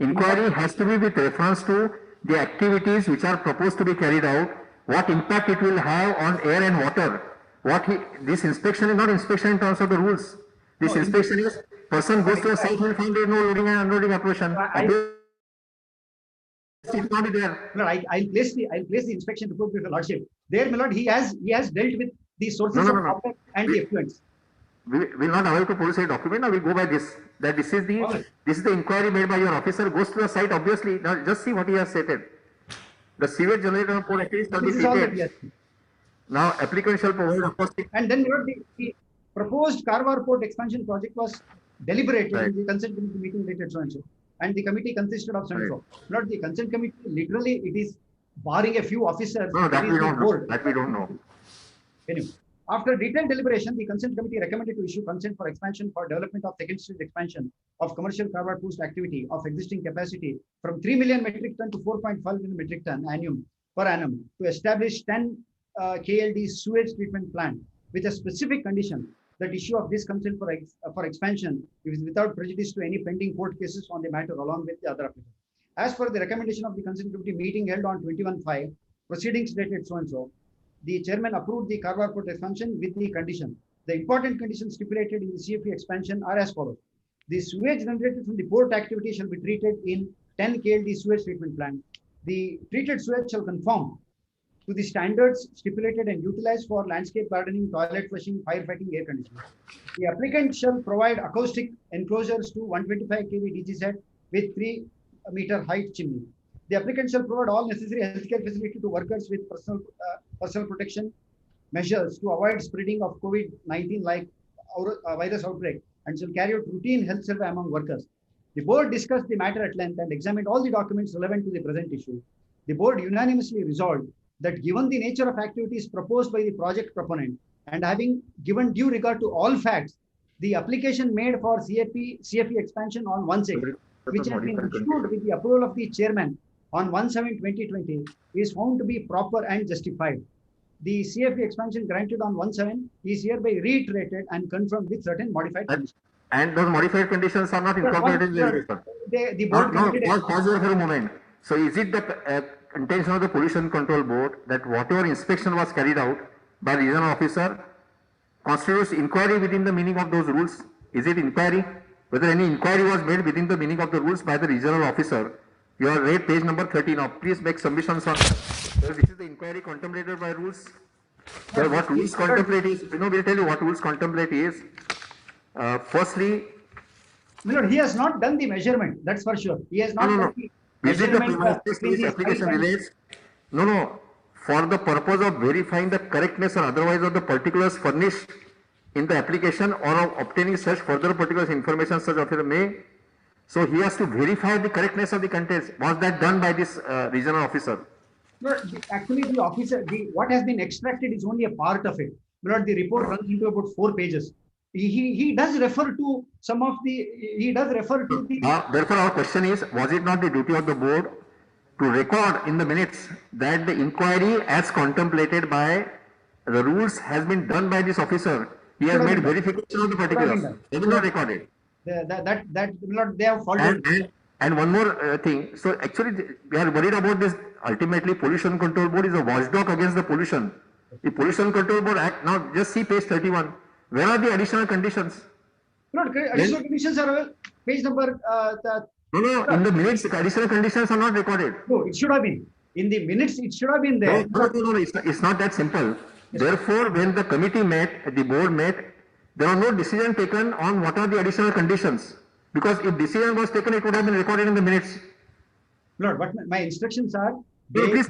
Inquiry has to be with reference to the activities which are proposed to be carried out, what impact it will have on air and water. This inspection is not inspection in terms of the rules. This inspection is person goes to a site, will find there is no loading and unloading operation. It will not be there. No, I'll place the inspection report with the Lordship. There, my Lord, he has dealt with the sources of object and the effluents. We will not allow to produce a document. Now we go by this. That this is the inquiry made by your officer. Goes to the site. Obviously, now just see what he has stated. The sewage generator port activity shall be treated. Now applicant shall provide acoustic. And then the proposed Karwar port expansion project was deliberated in the consent committee meeting dated so and so. And the committee consisted of so and so. Not the consent committee. Literally, it is barring a few officers. No, that we don't know. That we don't know. Anyway. After detailed deliberation, the consent committee recommended to issue consent for expansion for development of second stage expansion of commercial cargo port activity of existing capacity from 3 million metric ton to 4.5 million metric ton per annum to establish 10 KLD sewage treatment plant with a specific condition that issue of this consent for expansion is without prejudice to any pending court cases on the matter along with the other applicants. As per the recommendation of the consent committee meeting held on 21/5, proceedings dated so and so, the chairman approved the cargo port expansion with the condition. The important conditions stipulated in the CFE expansion are as follows. The sewage generated from the port activity shall be treated in 10 KLD sewage treatment plant. The treated sewage shall conform to the standards stipulated and utilized for landscape gardening, toilet flushing, firefighting, air conditioning. The applicant shall provide acoustic enclosures to 125 kV DG set with 3 meter height chimney. The applicant shall provide all necessary healthcare facility to workers with personal protection measures to avoid spreading of COVID-19 like virus outbreak and shall carry out routine health survey among workers. The board discussed the matter at length and examined all the documents relevant to the present issue. The board unanimously resolved that given the nature of activities proposed by the project proponent and having given due regard to all facts, the application made for CFE expansion on 1/6, which has been issued with the approval of the chairman on 1/7/2020 is found to be proper and justified. The CFE expansion granted on 1/7 is hereby reiterated and confirmed with certain modified conditions. And those modified conditions are not incorporated in the report. The board pause there for a moment. So is it the intention of the Pollution Control Board that whatever inspection was carried out by the regional officer constitutes inquiry within the meaning of those rules? Is it inquiry? Whether any inquiry was made within the meaning of the rules by the regional officer? You have read page number 13 now. Please make submissions on this is the inquiry contemplated by rules. Well, what rules contemplate is, we'll tell you what rules contemplate is. Firstly, Lord, he has not done the measurement, that's for sure. He has not done the measurement. This application relates. No. For the purpose of verifying the correctness or otherwise of the particulars furnished in the application or of obtaining such further particulars information such officer may. So he has to verify the correctness of the contents. Was that done by this regional officer? No, actually the officer, what has been extracted is only a part of it. Lord, the report runs into about 4 pages. He does refer to some of the, therefore our question is, was it not the duty of the board to record in the minutes that the inquiry as contemplated by the rules has been done by this officer? He has made verification of the particulars. It is not recorded. They have followed. And one more thing. So actually we are worried about this. Ultimately, Pollution Control Board is a watchdog against the pollution. The Pollution Control Board Act, now just see page 31. Where are the additional conditions? No, additional conditions are available. Page number. No, in the minutes, additional conditions are not recorded. No, it should have been. In the minutes, it should have been No, there. no, it's not that simple. Therefore, when the committee met, the board met, there was no decision taken on what are the additional conditions. Because if decision was taken, it would have been recorded in the minutes. Lord, but my instructions are, No, please.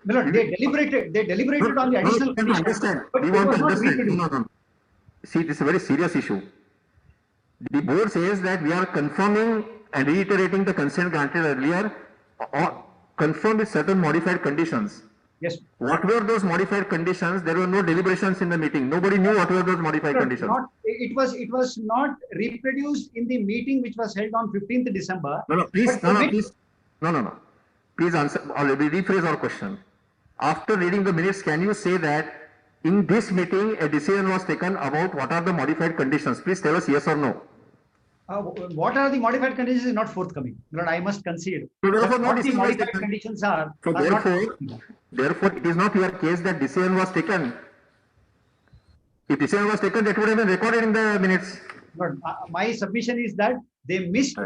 Lord, they deliberated on the additional We want to conditions. understand. But We it want was to not understand. reproduced. No. See, this is a very serious issue. The board says that we are confirming and reiterating the consent granted earlier, or confirmed with certain modified conditions. Yes. What were those modified conditions? There were no deliberations in the meeting. Nobody knew what were those modified conditions. It was not reproduced in the meeting which was held on 15th December. Please. Please answer, or rephrase our question. After reading the minutes, can you say that in this meeting a decision was taken about what are the modified conditions? Please tell us yes or no. What are the modified conditions is not forthcoming. Lord, I must concede. So therefore, What no the decision was modified taken. conditions are. So therefore, it is not your case that decision was taken. If decision was taken, that would have been recorded in the minutes. But my submission is that they missed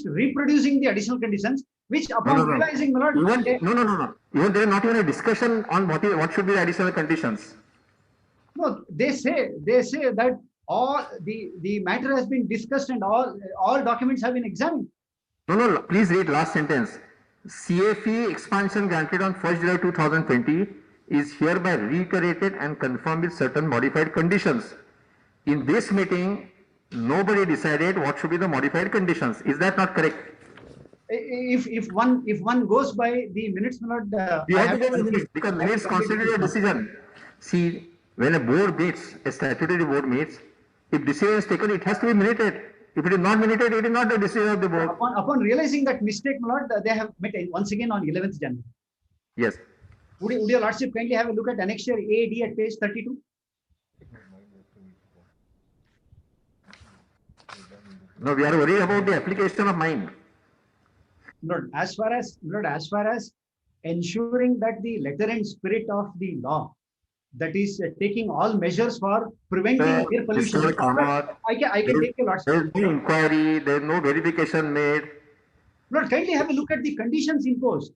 reproducing the additional conditions, which upon realizing, my Lord, Even there is not even a discussion on what should be the additional conditions. no, they say that all the matter has been discussed and all documents have been examined. No, please read last sentence. CFE expansion granted on 1st July 2020 is hereby reiterated and confirmed with certain modified conditions. In this meeting, nobody decided what should be the modified conditions. Is that not correct? If one goes by the minutes, my Lord, You have to go by minutes because minutes constitute a decision. See, when a board meets, a statutory board meets, if decision is taken, it has to be minuted. If it is not minuted, it is not the decision of the board. Upon realizing that mistake, my Lord, they have met once again on 11th January. Yes. Would your Lordship kindly have a look at annexure AD at page 32? No, we are worried about the application of mind. Lord, as far as ensuring that the letter and spirit of the law, that is taking all measures for preventing air pollution. I can take a lot. There is no inquiry, there is no verification made. Lord, kindly have a look at the conditions imposed.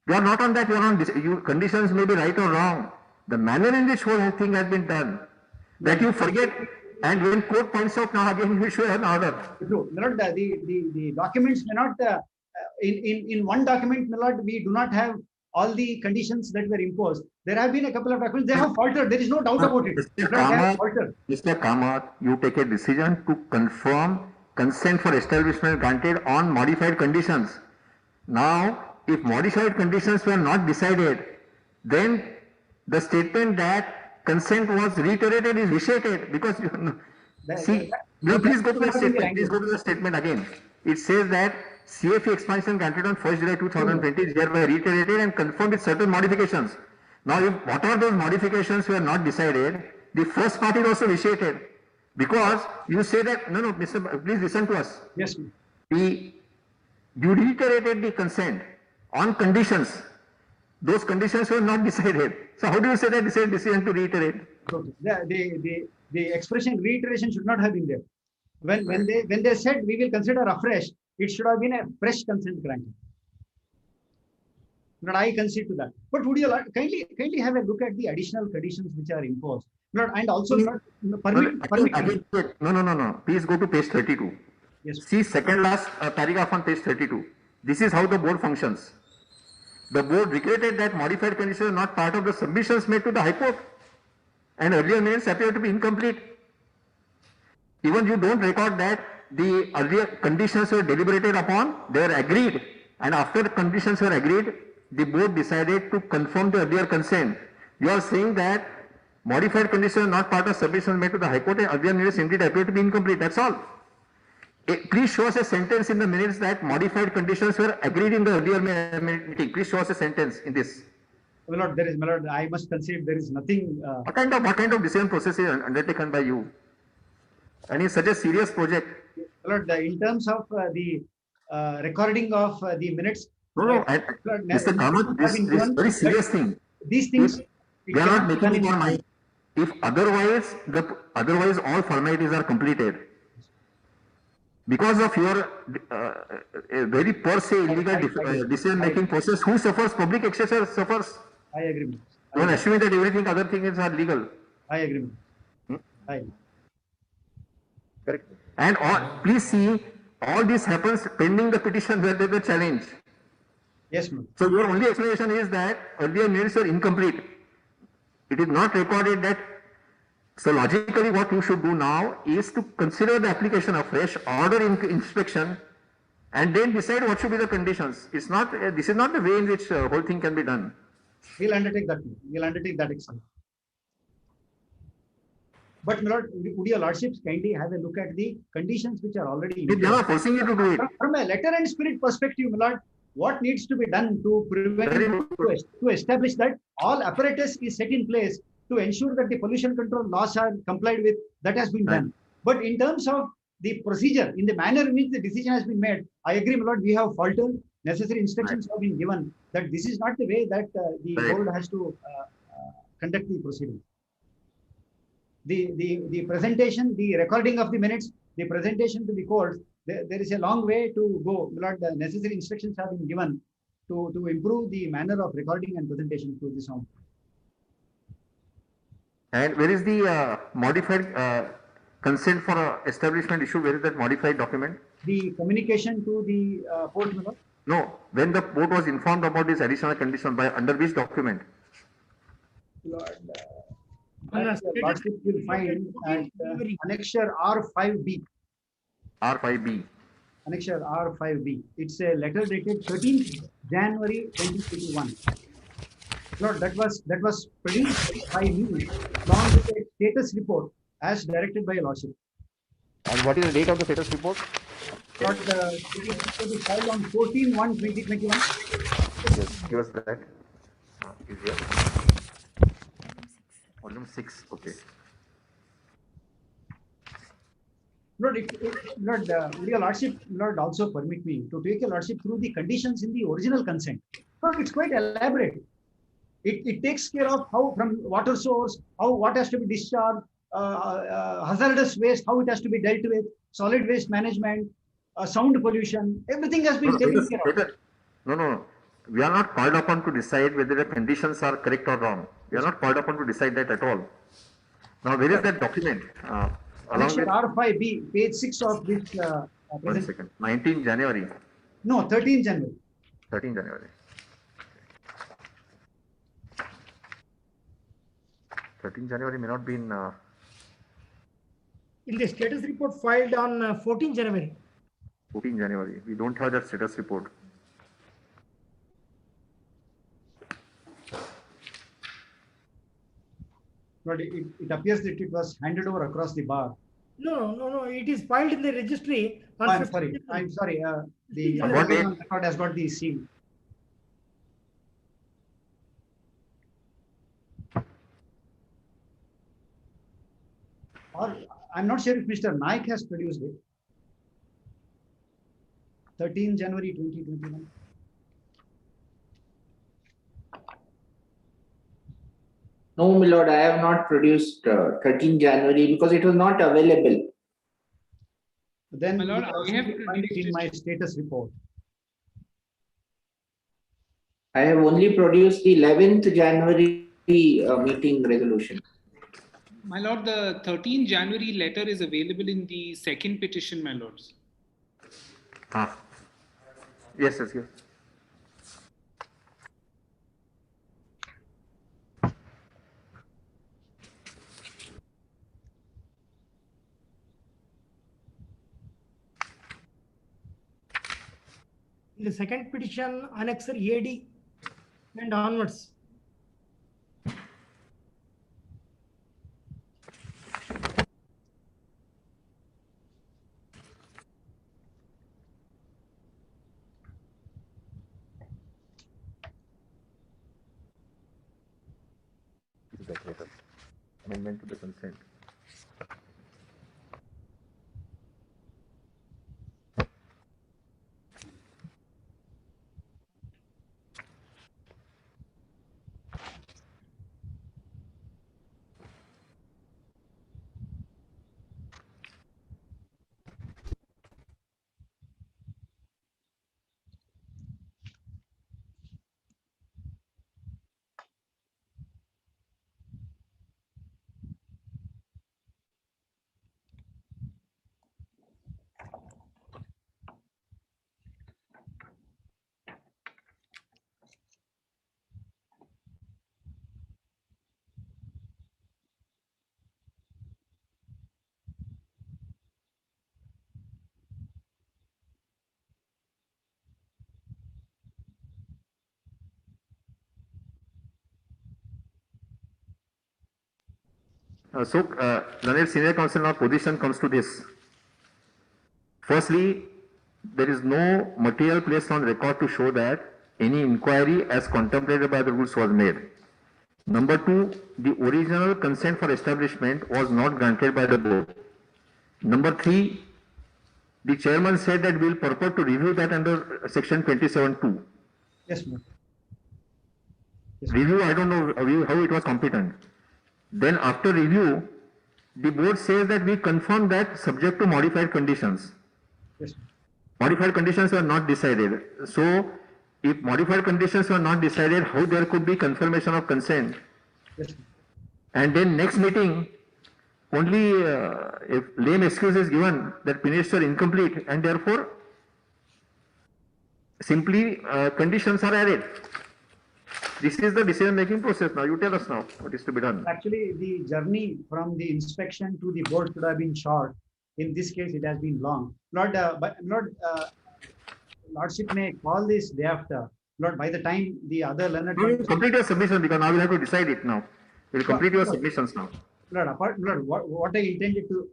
You are not on that, you are on conditions may be right or wrong. The manner in which whole thing has been done, that you forget, and when court points out now again we should have an order. True. Lord, the documents may not, in one document, my Lord, we do not have all the conditions that were imposed. There have been a couple of documents, they have faltered, there is no doubt about it. Mr. Kamath, you take a decision to confirm consent for establishment granted on modified conditions. Now, if modified conditions were not decided, then the statement that consent was reiterated is vitiated because please go to the statement. Please go to the statement again. It says that CFE expansion granted on 1st July 2020 is hereby reiterated and confirmed with certain modifications. Now, if what are those modifications were not decided, the first part is also vitiated because you say that no, Mr. Please listen to us. Yes. You reiterated the consent on conditions. Those conditions were not decided. So how do you say that this is a decision to reiterate? The expression reiteration should not have been there. When they said we will consider afresh, it should have been a fresh consent granted. But I concede to that. But would you kindly have a look at the additional conditions which are imposed? And also permit. No. Please go to page 32. Yes. See second last paragraph on page 32. This is how the board functions. The board regretted that modified conditions are not part of the submissions made to the High Court and earlier minutes appear to be incomplete. Even you don't record that the earlier conditions were deliberated upon, they were agreed, and after the conditions were agreed, the board decided to confirm the earlier consent. You are saying that modified conditions are not part of submissions made to the High Court and earlier minutes indeed appear to be incomplete. That's all. Please show us a sentence in the minutes that modified conditions were agreed in the earlier meeting. Please show us a sentence in this. My Lord, I must concede there is nothing. What kind of decision process is undertaken by you? And it's such a serious project. My Lord, in terms of the recording of the minutes. Mr. Kamath, this is a very serious thing. These things. We are not making it your mind. If otherwise all formalities are completed. because of your very per se illegal decision-making process, who suffers? Public accessor suffers. I agree, Minister. Don't assume that everything other things are legal. I agree, Minister. I agree. Correct. And please see, all this happens pending the petition where there is a challenge. Yes, Minister. So your only explanation is that earlier minutes were incomplete. It is not recorded that. So logically what you should do now is to consider the application of fresh order inspection and then decide what should be the conditions. It's not, this is not the way in which whole thing can be done. We'll undertake that. We'll undertake that exercise. But, my Lord, would your Lordships kindly have a look at the conditions which are already in They are forcing you to do it. From a letter and spirit perspective, my Lord, what needs to be done to prevent, to establish that all apparatus is set in place to ensure that the pollution control laws are complied with, that has been done. But in terms of the procedure, in the manner in which the decision has been made, I agree, my Lord, we have faltered. Necessary instructions have been given that this is not the way that the board has to conduct the proceeding. The presentation, the recording of the minutes, the presentation to the court, there is a long way to go. My Lord, the necessary instructions have been given to improve the manner of recording and presentation to the sound. And where is the modified consent for establishment issue? Where is that modified document? The communication to the port, my Lord? No, when the port was informed about this additional condition, by under which document? Lord, Lordship will find at Annexure R5B. R5B. Annexure R5B. It's a letter dated 13th January 2021. Lord, that was produced by me along with a status report as directed by Lordship. And what is the date of the status report? Lord, the status report is filed on 14/1/2021. Yes, give us that. Is here. Volume 6. Okay. Lord, would your Lordship, Lord, also permit me to take your Lordship through the conditions in the original consent? Lord, it's quite elaborate. It takes care of how from water source, what has to be discharged, hazardous waste, how it has to be dealt with, solid waste management, sound pollution, everything has been taken care of. No. We are not called upon to decide whether the conditions are correct or wrong. We are not called upon to decide that at all. Now, where is that document? Annexure R5B, page 6 of this. 1 second. 19 January. No, 13 January. 13 January. 13 January may not be in the status report filed on 14 January. 14 January. We don't have that status report. But it appears that it was handed over across the bar. No. It is filed in the registry. I'm sorry. The record has got the seal. Or I'm not sure if Mr. Naik has produced it. 13 January 2021. No, my lord, I have not produced 13 January because it was not available. Then My lord, I have find it in my status report. I have only produced the 11th January meeting resolution. My lord, the 13 January letter is available in the second petition, my lords. Yes. In the second petition, Annexure AD and onwards. Amendment to the consent. Learned Senior Counsel, now position comes to this. Firstly, there is no material placed on record to show that any inquiry as contemplated by the rules was made. Number two, the original consent for establishment was not granted by the board. Number three, the chairman said that we will purport to review that under section 27(2). Yes, ma'am. Review, I don't know how it was competent. Then after review, the board says that we confirm that subject to modified conditions. Yes, ma'am. Modified conditions were not decided. So, if modified conditions were not decided, how there could be confirmation of consent? Yes, ma'am. And then next meeting, only if lame excuse is given that finished are incomplete, and therefore simply conditions are added. This is the decision-making process now. You tell us now what is to be done. Actually, the journey from the inspection to the board should have been short. In this case, it has been long. Lordship may call this day after. Lord, by the time the other learned... You will complete your submission because now we have to decide it now. You will complete your submissions now. Lord, what I intended to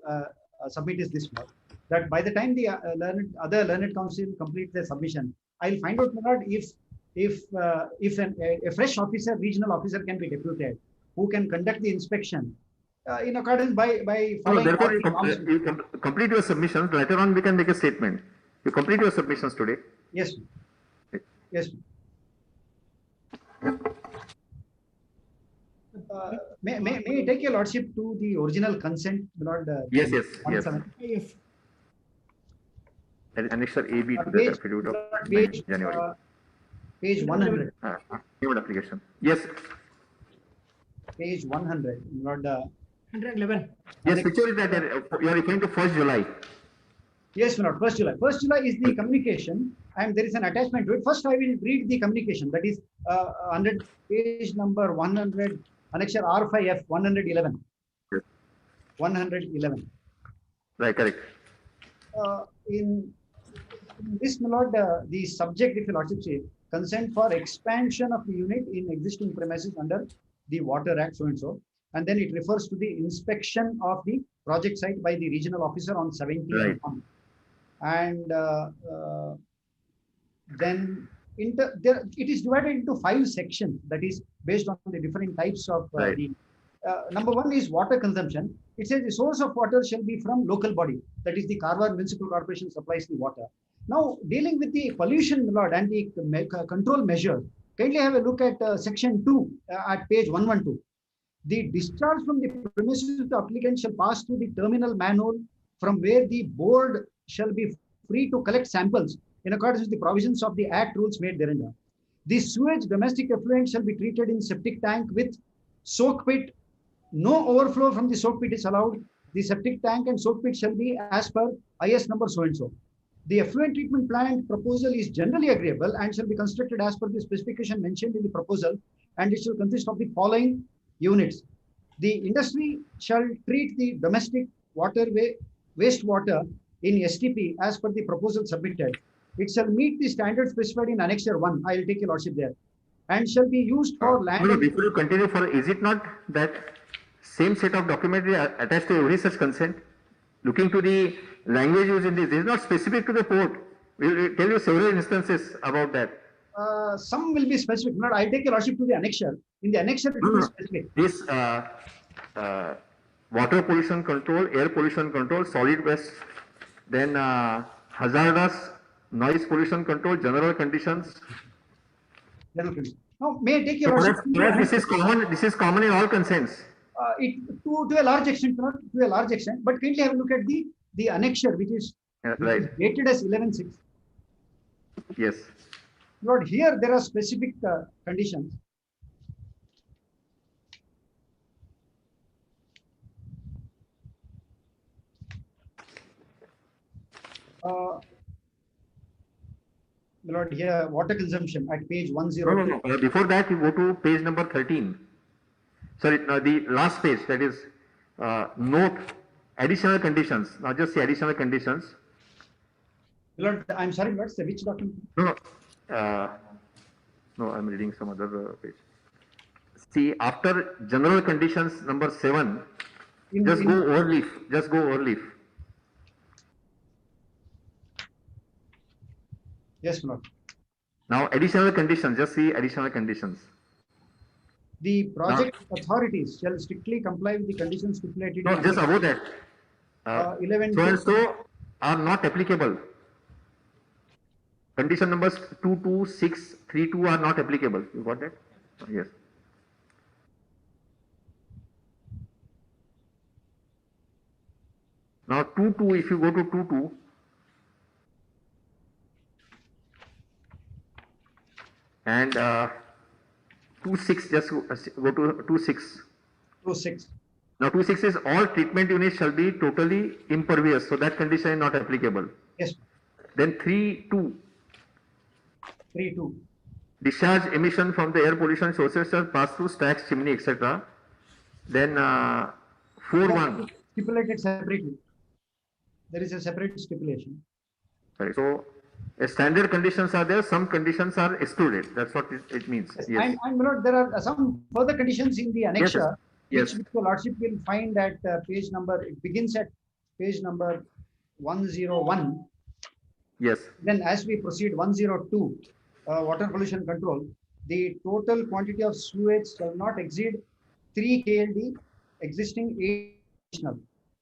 submit is this, Lord, that by the time the other learned counsel complete their submission, I'll find out, Lord, if a fresh officer, regional officer can be deputed, who can conduct the inspection in accordance by following... No, therefore, you complete your submissions. Later on, we can make a statement. You complete your submissions today. Yes. Yes. May I take your lordship to the original consent, Lord? Yes. Yes. Annexure AB to the affidavit of January. Page 100. New application. Yes. Page 100, Lord. 111. Yes, picture is that you are referring to 1st July. Yes, Lord. 1st July. 1st July is the communication, and there is an attachment to it. First, I will read the communication. That is 100, page number 100, annexure R5F 111. Yes. 111. Right, correct. In this, my Lord, the subject, if your lordship say, consent for expansion of the unit in existing premises under the Water Act, so and so. And then it refers to the inspection of the project site by the regional officer on 17th. Right. And then it is divided into 5 sections, that is based on the different types of Right. number 1 is water consumption. It says the source of water shall be from local body, that is the Karwar Municipal Corporation supplies the water. Now, dealing with the pollution, Lord, and the control measure, kindly have a look at section 2 at page 112. The discharge from the premises of the applicant shall pass through the terminal manhole from where the board shall be free to collect samples in accordance with the provisions of the Act rules made thereunder. The sewage domestic effluent shall be treated in septic tank with soak pit. No overflow from the soak pit is allowed. The septic tank and soak pit shall be as per IS number so and so. The effluent treatment plant proposal is generally agreeable and shall be constructed as per the specification mentioned in the proposal, and it shall consist of the following units. The industry shall treat the domestic wastewater in STP as per the proposal submitted. It shall meet the standards specified in Annexure 1. I will take your lordship there. And shall be used for land... Before you continue, is it not that same set of documentary attached to every such consent? Looking to the language used in this is not specific to the port. We will tell you several instances about that. Some will be specific. Not, I'll take your lordship to the annexure. In the annexure, it will be specific. This water pollution control, air pollution control, solid waste, then hazardous noise pollution control, general conditions. Now, may I take your lordship? This is common in all consents. To a large extent, not to a large extent, but kindly have a look at the annexure, which is dated as 11/6. Yes. Lord, here there are specific conditions. Lord, here water consumption at page 102. No. Before that, you go to page number 13. Sorry, the last page, that is note additional conditions. Now just say additional conditions. Lord, I'm sorry, Lord, say which document? No, I'm reading some other page. See, after general conditions number 7, Just go overleaf. Just go overleaf. Yes, my lord. Now additional conditions. Just see additional conditions. The project authorities shall strictly comply with the conditions stipulated No, in just above that. 11 So and so are not applicable. Condition numbers 2, 6, 3, 2 are not applicable. You got that? Yes. Now 2, if you go to 2, and 2, 6, just go to 2, 6. 2.6. Now 2, 6 is all treatment units shall be totally impervious. So that condition is not applicable. Yes. Then 3.2. 3.2. Discharge emission from the air pollution sources shall pass through stacks, chimney, etc. Then 4.1. Stipulated separately. There is a separate stipulation. Right. So standard conditions are there, some conditions are excluded. That's what it means. Yes. And my lord, there are some further conditions in the annexure, Yes. which your lordship will find at page number, it begins at page number 101. Yes. Then as we proceed 102, water pollution control, the total quantity of sewage shall not exceed 3 KLD existing additional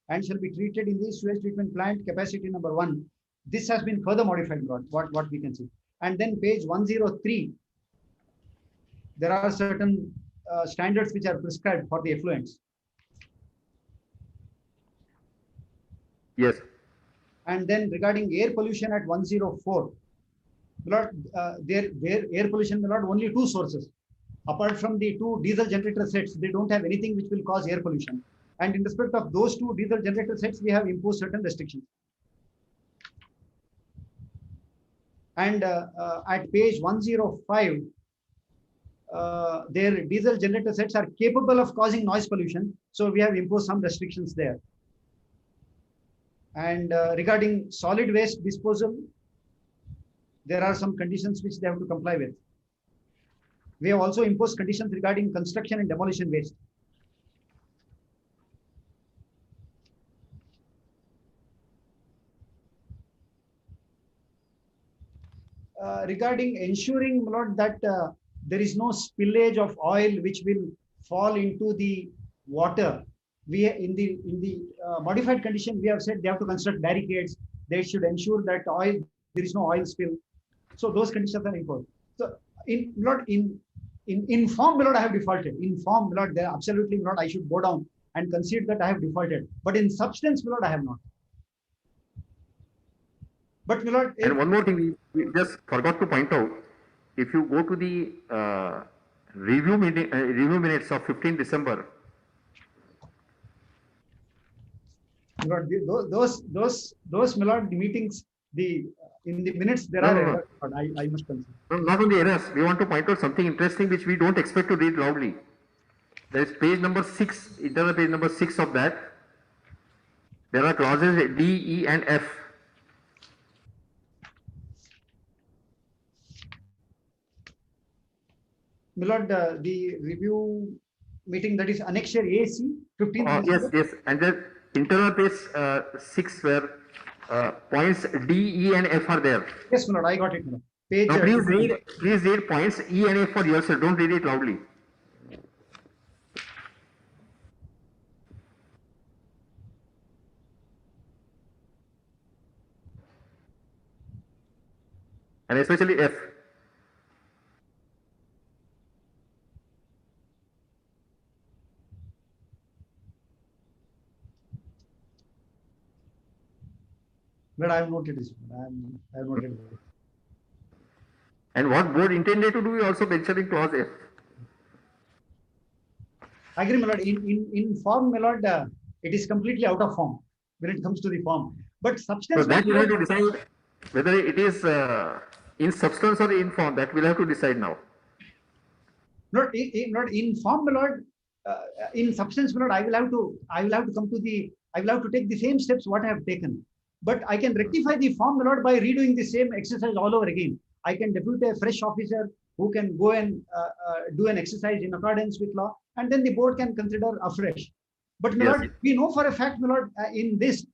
and shall be treated in the sewage treatment plant capacity number 1. This has been further modified, what we can see. And then page 103, there are certain standards which are prescribed for the effluents. Yes. And then regarding air pollution at 104, their air pollution will not only 2 sources. Apart from the 2 diesel generator sets, they don't have anything which will cause air pollution. And in respect of those 2 diesel generator sets, we have imposed certain restrictions. And at page 105, their diesel generator sets are capable of causing noise pollution. So we have imposed some restrictions there. And regarding solid waste disposal, there are some conditions which they have to comply with. We have also imposed conditions regarding construction and demolition waste. Regarding ensuring, Lord, that there is no spillage of oil which will fall into the water. We in the modified condition, we have said they have to construct barricades. They should ensure that there is no oil spill. So those conditions are imposed. So in form, Lord, I have defaulted. In form, Lord, there absolutely not. I should go down and concede that I have defaulted. But in substance, Lord, I have not. But Lord, and one more thing we just forgot to point out. If you go to the review minutes of 15 December. Lord, those Lord, meetings, in the minutes there are errors. I must consider. No, not only errors. We want to point out something interesting which we don't expect to read loudly. There is page number 6, internal page number 6 of that. There are clauses D, E, and F. Milord, the review meeting, that is annexure AC, 15th. Yes, and the internal page 6 where points D, E, and F are there. Yes, Milord, I got it. Milord. Page. Now please read points E and F for yourself. Don't read it loudly. And especially F. But I have noted this. I have noted it. And what board intended to do, we also mentioned in clause F. I agree, my lord. In form, my lord, it is completely out of form when it comes to the form. But substance. So that you have to decide whether it is in substance or in form. That we'll have to decide now. Not in form, my lord. In substance, my lord, I will have to take the same steps what I have taken. But I can rectify the form, my lord, by redoing the same exercise all over again. I can depute a fresh officer who can go and do an exercise in accordance with law, and then the board can consider afresh. But my lord, we know for a fact, my lord, in this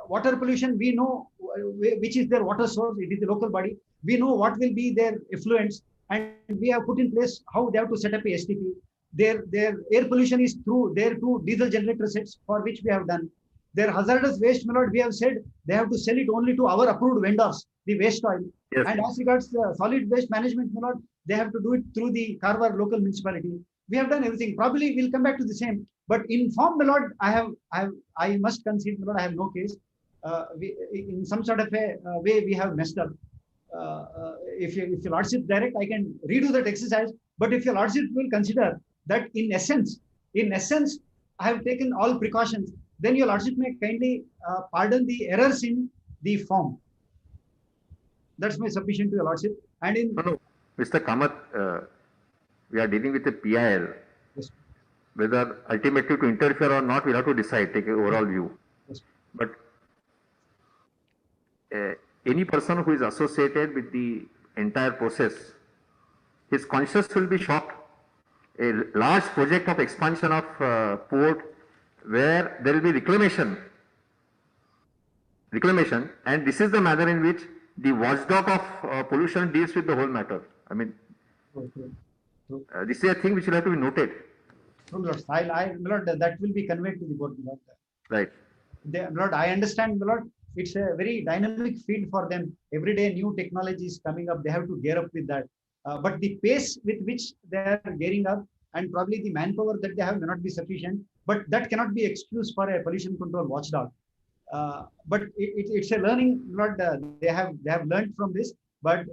water pollution, we know which is their water source. It is the local body. We know what will be their effluents, and we have put in place how they have to set up a STP. Their air pollution is through their two diesel generator sets, for which we have done. Their hazardous waste, my lord, we have said they have to sell it only to our approved vendors, the waste oil. Yes. And as regards the solid waste management, my lord, they have to do it through the Karwar local municipality. We have done everything. Probably we'll come back to the same. But in form, my lord, I must concede, my lord, I have no case. In some sort of a way, we have messed up. If your lordship direct, I can redo that exercise. But if your lordship will consider that in essence, I have taken all precautions, then your lordship may kindly pardon the errors in the form. That's my submission to your lordship. And in No, Mr. Kamath, we are dealing with a PIL. Yes. Whether ultimately to interfere or not, we'll have to decide, take an overall view. Yes. But any person who is associated with the entire process, his conscience will be shocked. A large project of expansion of port where there will be reclamation, and this is the manner in which the watchdog of pollution deals with the whole matter. I mean, this is a thing which will have to be noted. Lord, Lord, that will be conveyed to the board, Lord. Right. Lord, I understand, Lord. It's a very dynamic field for them. Every day, new technology is coming up. They have to gear up with that. But the pace with which they are gearing up, and probably the manpower that they have may not be sufficient. But that cannot be excuse for a pollution control watchdog. But it's a learning, Lord. They have learned from this, but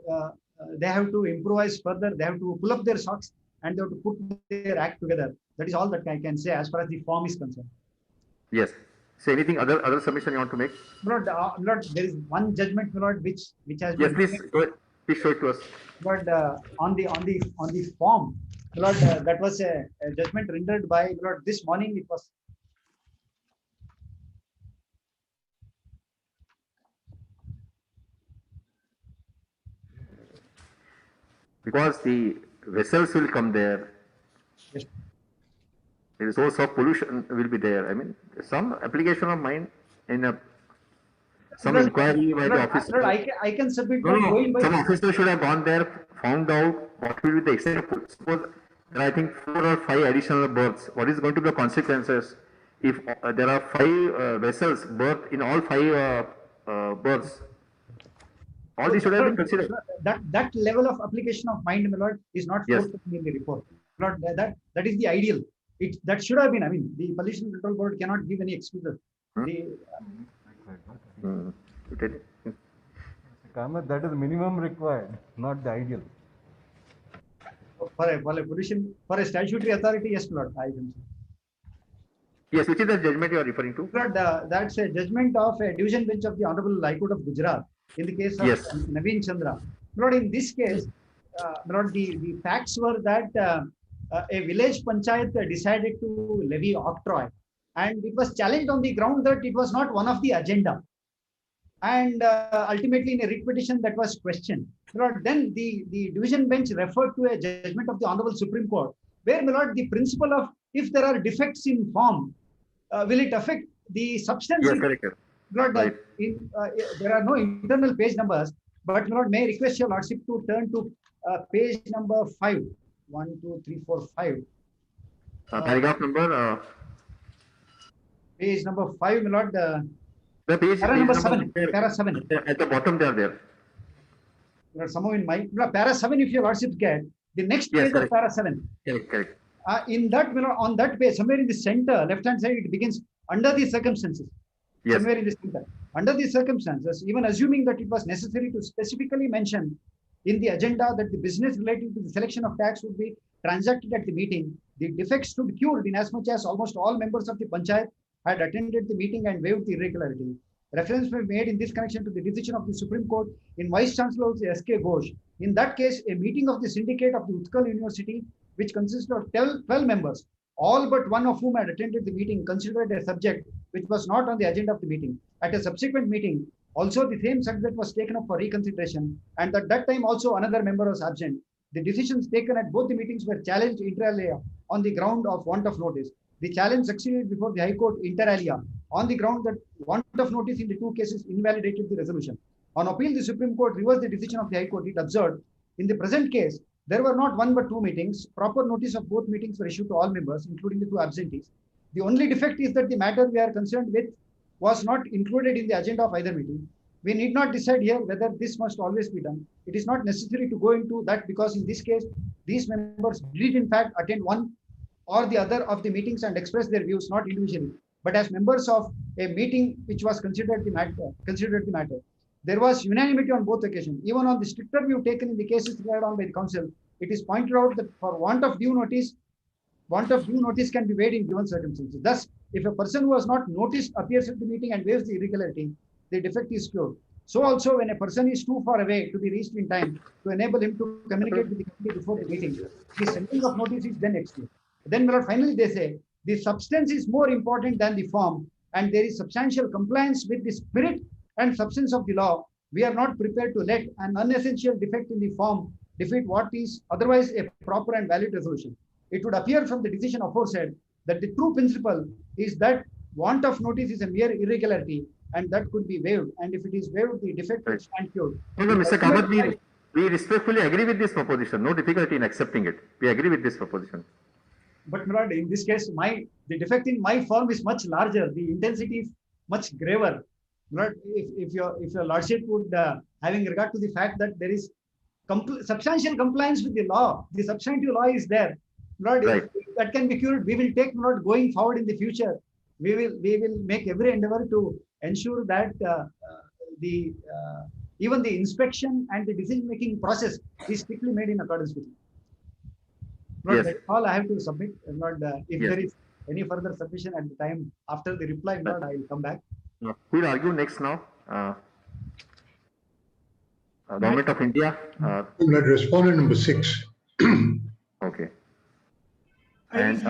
they have to improvise further. They have to pull up their socks and they have to put their act together. That is all that I can say as far as the form is concerned. Yes. So anything other submission you want to make? Lord, there is one judgment, Lord, which has Yes, been please show it to us. Lord, on the form, Lord, that was a judgment rendered by Lord this morning. It was Because the vessels will come there. yes. The source of pollution will be there. I mean, some application of mine in some Lord, inquiry by the Lord, officer. Lord, I can submit. No, Lord, no, going by some officer should have gone there, found out what will be the extent of pollution. Suppose there are, I think, 4 or 5 additional berths. What is going to be the consequences if there are 5 vessels berthed in all 5 berths? All these should have been considered. That level of application of mind, my Lord, is not Yes. forthcoming in the report. Lord, that is the ideal. That should have been. I mean, the Pollution Control Board cannot give any excuses. Kamath, that is minimum required, not the ideal. For a pollution, for a statutory authority, yes, Lord, I can say. Yes, which is the judgment you are referring to? Lord, that's a judgment of a division bench of the Honorable High Court of Gujarat in the case of Yes. Naveen Chandra. Lord, in this case, Lord, the facts were that a village panchayat decided to levy octroi, and it was challenged on the ground that it was not one of the agenda. And ultimately, in a writ petition, that was questioned. Lord, then the division bench referred to a judgment of the Honorable Supreme Court, where, my Lord, the principle of if there are defects in form, will it affect the substance? Yes, correct. Lord, Right. there are no internal page numbers, but Lord, may I request your Lordship to turn to page number 5. 1, 2, 3, 4, 5. Paragraph number. Page number 5, my Lord. The page Para number number 7. there. Para 7. At the bottom, they are there. Lord, somehow in my para 7, if your Lordship get the next Yes, page of correct. para 7. Correct. In that, my Lord, on that page, somewhere in the center, left-hand side, it begins under the circumstances. Yes. Somewhere in the center. Under the circumstances, even assuming that it was necessary to specifically mention in the agenda that the business relating to the selection of tax would be transacted at the meeting, the defects should be cured in as much as almost all members of the panchayat had attended the meeting and waived the irregularity. Reference was made in this connection to the decision of the Supreme Court in Vice Chancellor S.K. Ghosh. In that case, a meeting of the syndicate of the Utkal University, which consisted of 12 members, all but one of whom had attended the meeting, considered a subject which was not on the agenda of the meeting. At a subsequent meeting, also the same subject was taken up for reconsideration, and at that time also another member was absent. The decisions taken at both the meetings were challenged inter alia on the ground of want of notice. The challenge succeeded before the High Court inter alia on the ground that want of notice in the two cases invalidated the resolution. On appeal, the Supreme Court reversed the decision of the High Court. It observed, in the present case, there were not one but two meetings. Proper notice of both meetings were issued to all members, including the two absentees. The only defect is that the matter we are concerned with was not included in the agenda of either meeting. We need not decide here whether this must always be done. It is not necessary to go into that because in this case, these members did in fact attend one or the other of the meetings and express their views, not individually, but as members of a meeting which was considered the matter. There was unanimity on both occasions. Even on the stricter view taken in the cases relied on by the council, it is pointed out that for want of due notice can be waived in given circumstances. Thus, if a person who was not noticed appears at the meeting and waives the irregularity, the defect is cured. So also, when a person is too far away to be reached in time to enable him to communicate with the committee before the meeting, the sending of notice is then excused. Then, my lord, finally they say, the substance is more important than the form, and there is substantial compliance with the spirit and substance of the law. We are not prepared to let an unessential defect in the form defeat what is otherwise a proper and valid resolution. It would appear from the decision aforesaid that the true principle is that want of notice is a mere irregularity and that could be waived. And if it is waived, the defect will stand cured. No, Mr. Kamath, we respectfully agree with this proposition. No difficulty in accepting it. We agree with this proposition. But Murad, in this case, the defect in my form is much larger. The intensity is much graver. Murad, if your lordship would, having regard to the fact that there is substantial compliance with the law, the substantive law is there. Murad, right. If that can be cured, we will take Murad going forward in the future. We will make every endeavor to ensure that even the inspection and the decision-making process is strictly made in accordance with it. Yes. That's all I have to submit. If there is any further submission at the time after the reply, I will come back. Who will argue next now? Government of India. Respondent number 6. Okay. And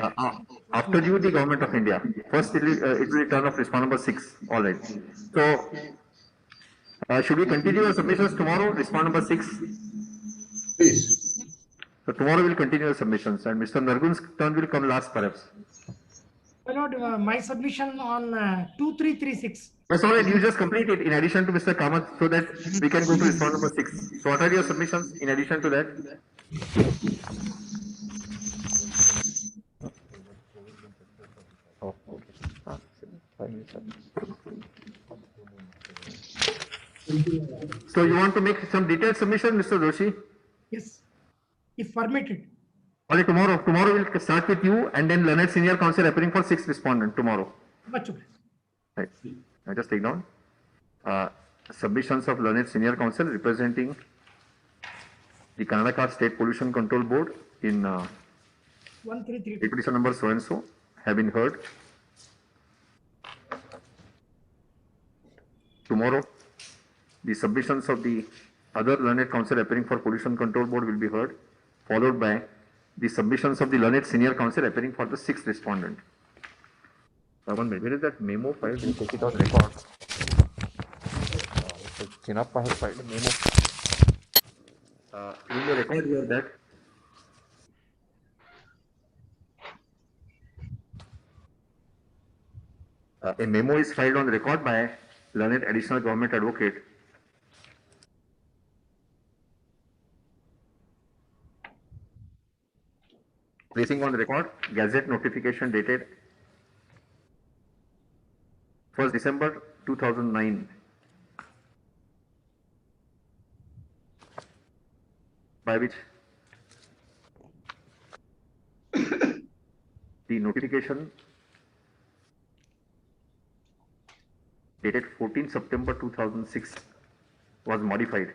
after you, the Government of India. First, it will turn of respondent number 6. All right. So, should we continue our submissions tomorrow? Respondent number 6. Please. So tomorrow we'll continue the submissions, and Mr. Nargun's turn will come last, perhaps. My lord, my submission on 2336. That's all right. You just complete it in addition to Mr. Kamath, so that we can go to respondent number 6. So what are your submissions in addition to that? Oh, okay. So you want to make some detailed submission, Mr. Doshi? Yes, if permitted. All right, tomorrow we'll start with you and then learned senior counsel appearing for 6th respondent tomorrow. Much obliged. Right. I just take down submissions of learned senior counsel representing the Karnataka State Pollution Control Board in 1332. petition number so and so have been heard. Tomorrow, the submissions of the other learned counsel appearing for Pollution Control Board will be heard, followed by the submissions of the learned senior counsel appearing for the 6th respondent. One minute, where is that memo file? We'll take it on record. Chinappa has filed a memo. In the record here that a memo is filed on the record by learned additional government advocate placing on the record gazette notification dated 1st December 2009 by which the notification dated 14 September 2006 was modified